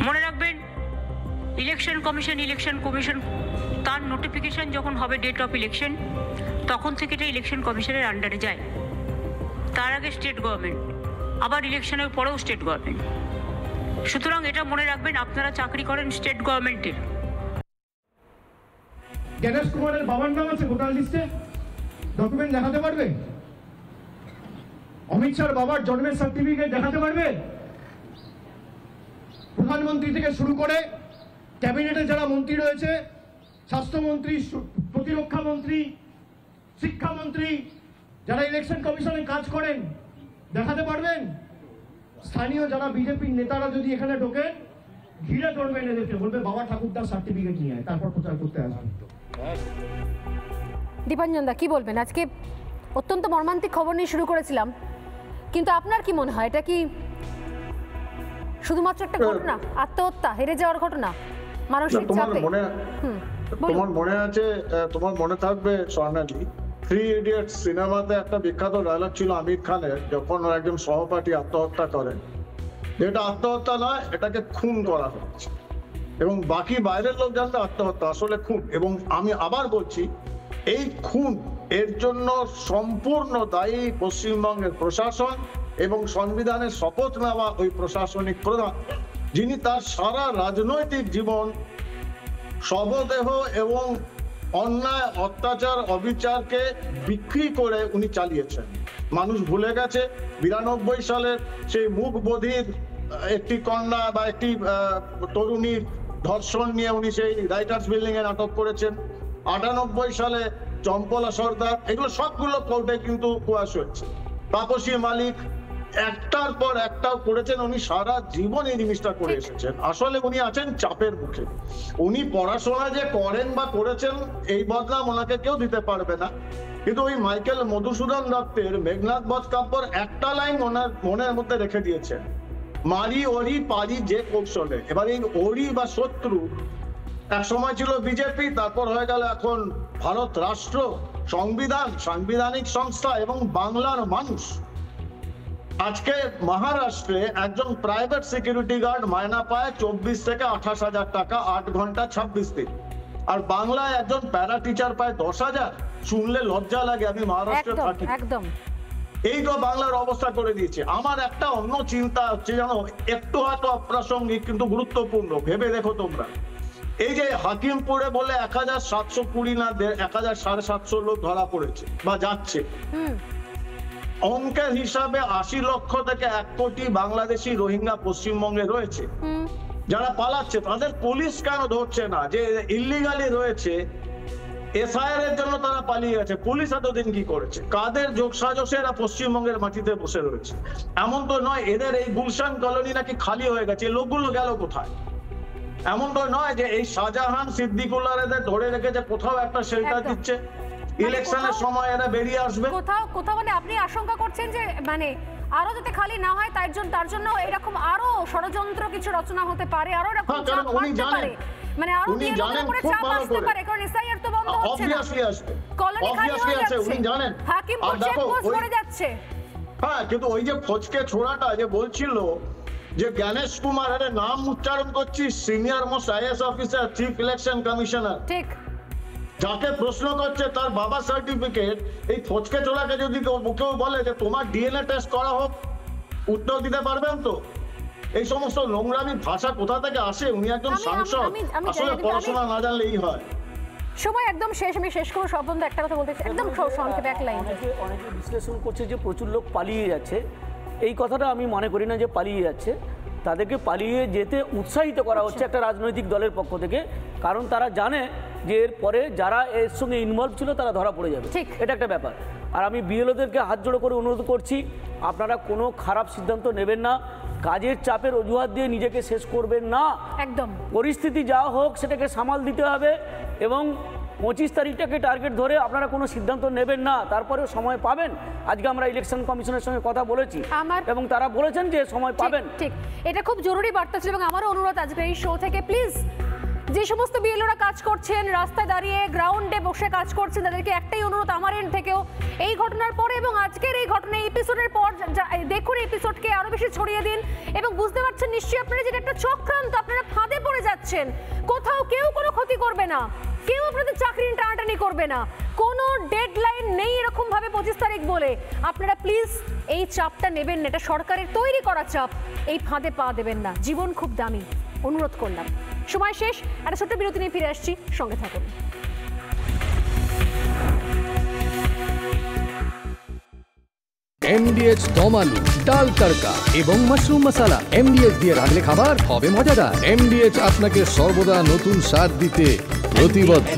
মনে রাখবেন ইলেকশন কমিশন তার নোটিফিকেশন যখন হবে ডেট অফ ইলেকশন, তখন থেকে এটা ইলেকশন কমিশনের আন্ডারে যায়। তার আগে স্টেট গভর্নমেন্ট, আবার ইলেকশনের পরেও স্টেট গভর্নমেন্ট। সুতরাং এটা মনে রাখবেন, আপনারা চাকরি করেন স্টেট গভর্নমেন্টের। গণেশ কুমারের বাবার নাম আছে ভোটার লিস্টে, ডকুমেন্ট দেখাতে পারবে? অমিত শাহর বাবার জন্মের সার্টিফিকেট দেখাতে পারবে? প্রধানমন্ত্রী থেকে শুরু করে ক্যাবিনেটে যারা মন্ত্রী রয়েছে, স্বাস্থ্যমন্ত্রী, প্রতিরক্ষা মন্ত্রী, শিক্ষামন্ত্রী, যারা ইলেকশন কমিশনে কাজ করেন, দেখাতে পারবেন? স্থানীয় যারা বিজেপির নেতারা যদি এখানে ঢোকেন, ঘিরে ধরবেন এদেরকে, বলবে বাবা ঠাকুরদার সার্টিফিকেট নিয়ে আয়, তারপর প্রচার করতে আসবেন। দীপাঞ্জন দা, কি বলবেন? আজকে অত্যন্ত মর্মান্তিক খবর নিয়ে শুরু করেছিলাম, কিন্তু আপনার কি মনে হয় এটা কি শুধুমাত্র একটা ঘটনা, আত্মহত্যা, হেরে যাওয়ার ঘটনা, মানসিক চাপে? তোমার মনে আছে, তোমার মনে থাকবে স্বর্ণালী, 3 ইডিয়টস সিনেমাতে একটা বিখ্যাত ডায়লগ ছিল আমির খানের, যখন একজন সহপাঠী আত্মহত্যা করেন, এটা আত্মহত্যা নয়, এটাকে খুন করা হচ্ছে, এবং বাকি বাইরের লোক জানতে আত্মহত্যা, আসলে খুন। এবং আমি আবার বলছি, এই খুন এর জন্য সম্পূর্ণ দায়ী পশ্চিমবঙ্গের প্রশাসন এবং সংবিধানের শপথ নেওয়া ওই প্রশাসনিক প্রধান, যিনি তার সারা রাজনৈতিক জীবন শবদেহ এবং অন্যায়, অত্যাচার, অবিচারকে বিক্রি করে উনি চালিয়েছেন। মানুষ ভুলে গেছে 92 সালের সেই মুখ বধির একটি কন্যা বা একটি তরুণীর ধর্ষণ নিয়ে উনি সেই রাইটার্স বিল্ডিং এ নাটক করেছেন। 98 সালে চম্পলা সর্দার, এগুলো সবগুলো কোর্টে কিন্তু কুয়াশ হয়েছে। তাপসী মালিক একটার পর একটা করেছেন, উনি সারা জীবন এই জিনিসটা করে এসেছেন। আসলে উনি আছেন চাপের মুখে। উনি পড়াশোনা যে করেন বা করেছেন এই বদনাম ওনাকে কেউ দিতে পারবে না, কিন্তু ওই মাইকেল মধুসূদন দত্তের মেঘনাদ বধ কাব্যর একটা লাইন ওনার মনের মধ্যে রেখে দিয়েছেন, মারি ওরি পারি যে কৌশলে। এবার এই ওরি বা শত্রু এক সময় ছিল বিজেপি, তারপর হয়ে গেল এখন ভারত রাষ্ট্র, সংবিধান, সাংবিধানিক সংস্থা এবং বাংলার মানুষ। আজকে মহারাষ্ট্রে একজন প্রাইভেট সিকিউরিটি গার্ড মায়না পায় 24 থেকে 28,000 টাকা, 8 ঘন্টা 26 দিন। আর বাংলায় একজন প্যারা টিচার পায় 10,000। শুনলে লজ্জা লাগে, আমি মহারাষ্ট্রে থাকি। একদম এই তো বাংলার অবস্থা করে দিয়েছে। আমার একটা অন্য চিন্তা হচ্ছে, জানো, একটু হয়তো অপ্রাসঙ্গিক কিন্তু গুরুত্বপূর্ণ, ভেবে দেখো তোমরা। এই যে হাকিমপুরে বলে 1720 না 1750 লোক ধরা পড়েছে বা যাচ্ছে, অঙ্কের হিসাবে 80 লক্ষ থেকে 1 কোটি বাংলাদেশি রোহিঙ্গা পশ্চিমবঙ্গে রয়েছে, যারা পালাচ্ছে। তাদের পুলিশ কেন ধরছে না? যে ইল্লিগালি রয়েছে, এসআইআর এর জন্য তারা পালিয়ে গেছে, পুলিশ এতদিন কি করেছে? কাদের যোগসাজশে এরা পশ্চিমবঙ্গের মাটিতে বসে রয়েছে? এমন তো নয় এদের এই গুলশান কলোনি নাকি খালি হয়ে গেছে, এই লোকগুলো গেল কোথায়? এমন তো নয় যে এই শাহজাহান সিদ্দিকুল্লাহ এদের ধরে রেখেছে, কোথাও একটা শেল্টার দিচ্ছে, ইলেকশনের সময় এরা বেরিয়ে আসবে। কোথাও মানে আপনি আশঙ্কা করছেন যে মানে আরো যাতে খালি না হয়, তার জন্য এরকম আরো ষড়যন্ত্র কিছু রচনা হতে পারে, আরো এরকম চাপ বাড়তে পারে, মানে আরো বিএলওদের উপরে চাপ আসতে পারে, কারণ এসআইআর তো বন্ধ হচ্ছে না, কলোনি খালি হয়ে যাচ্ছে, উনি জানেন হাকিমপুর চেকপোস্ট করে যাচ্ছে। হ্যাঁ, কিন্তু ওই যে ফচকে ছোড়াটা যে বলছিল যে গণেশ কুমার, আরে নাম উচ্চারণ করছিস, senior most IAS officer, chief election commissioner, ঠিক, যাকে প্রশ্ন করছে তার বাবা সার্টিফিকেট, এই ফচকে চোরাকে যদি কেউ বলে যে তোমার ডিএনএ টেস্ট করা হোক, উত্তর দিতে পারবেন তো? এই সমস্ত নোংরামি ভাষা কোথা থেকে আসে? উনি একজন সাংসদ, আসলে পড়াশোনা না জানলেই হয়। সময় একদম শেষ, আমি শেষ করবো। সব বন্ধু একটা কথা বলতে একদম সংক্ষেপে এক লাইন। অনেকে বিশ্লেষণ করছে যে প্রচুর লোক পালিয়ে যাচ্ছে, এই কথাটা আমি মনে করি না যে পালিয়ে যাচ্ছে। তাদেরকে পালিয়ে যেতে উৎসাহিত করা হচ্ছে একটা রাজনৈতিক দলের পক্ষ থেকে, কারণ তারা জানে যে এরপরে যারা এর সঙ্গে ইনভলভ ছিল তারা ধরা পড়ে যাবে, এটা একটা ব্যাপার। আর আমি বিএলওদেরকে হাত জোড়ো করে অনুরোধ করছি, আপনারা কোনো খারাপ সিদ্ধান্ত নেবেন না, কাজের চাপের অজুহাত দিয়ে নিজেকে শেষ করবেন না। একদম পরিস্থিতি যা হোক সেটাকে সামাল দিতে হবে, এবং 25 তারিখটাকে টার্গেট ধরে আপনারা কোনো সিদ্ধান্ত নেবেন না, তারপরেও সময় পাবেন। আজকে আমরা ইলেকশন কমিশনের সঙ্গে কথা বলেছি এবং তারা বলেছেন যে সময় পাবেন। ঠিক, এটা খুব জরুরি বার্তা ছিল, এবং আমারও অনুরোধ আজকে এই শো থেকে, প্লিজ যে সমস্ত বিএলওরা কাজ করছেন, রাস্তায় দাঁড়িয়ে গ্রাউন্ডে বসে কাজ করছেন, তাদেরকে একটাই অনুরোধ আমার এন্ড থেকেও, এই ঘটনার পরে এবং আজকের এই ঘটনা এপিসোডের পর দেখুন এপিসোডকে আরো বেশি ছড়িয়ে দিন এবং বুঝতে পারছেন নিশ্চয়ই আপনারা যেটা একটা চক্রান্ত, আপনারা ফাঁদে পড়ে যাচ্ছেন। কোথাও কেউ কোনো ক্ষতি করবে না, কেউ আপনাদের চাকরি টানাটানি করবে না, কোনো ডেডলাইন নেই এরকম ভাবে 25 তারিখ বলে। আপনারা প্লিজ এই চাপটা নেবেন না, এটা সরকারের তৈরি করা চাপ, এই ফাঁদে পা দেবেন না। জীবন খুব দামি, অনুরোধ করলাম। সময় শেষ, একটা ছোট্ট বিরতি নিয়ে ফিরে আসছি, সঙ্গে থাকুন। MDH দম আলু, ডাল তড়কা এবং মাশরুম মশলা। MDH দিয়ে রাঁধলে খাবার হবে মজাদার। MDH আপনাকে সর্বদা নতুন স্বাদ দিতে প্রতিবদ্ধ।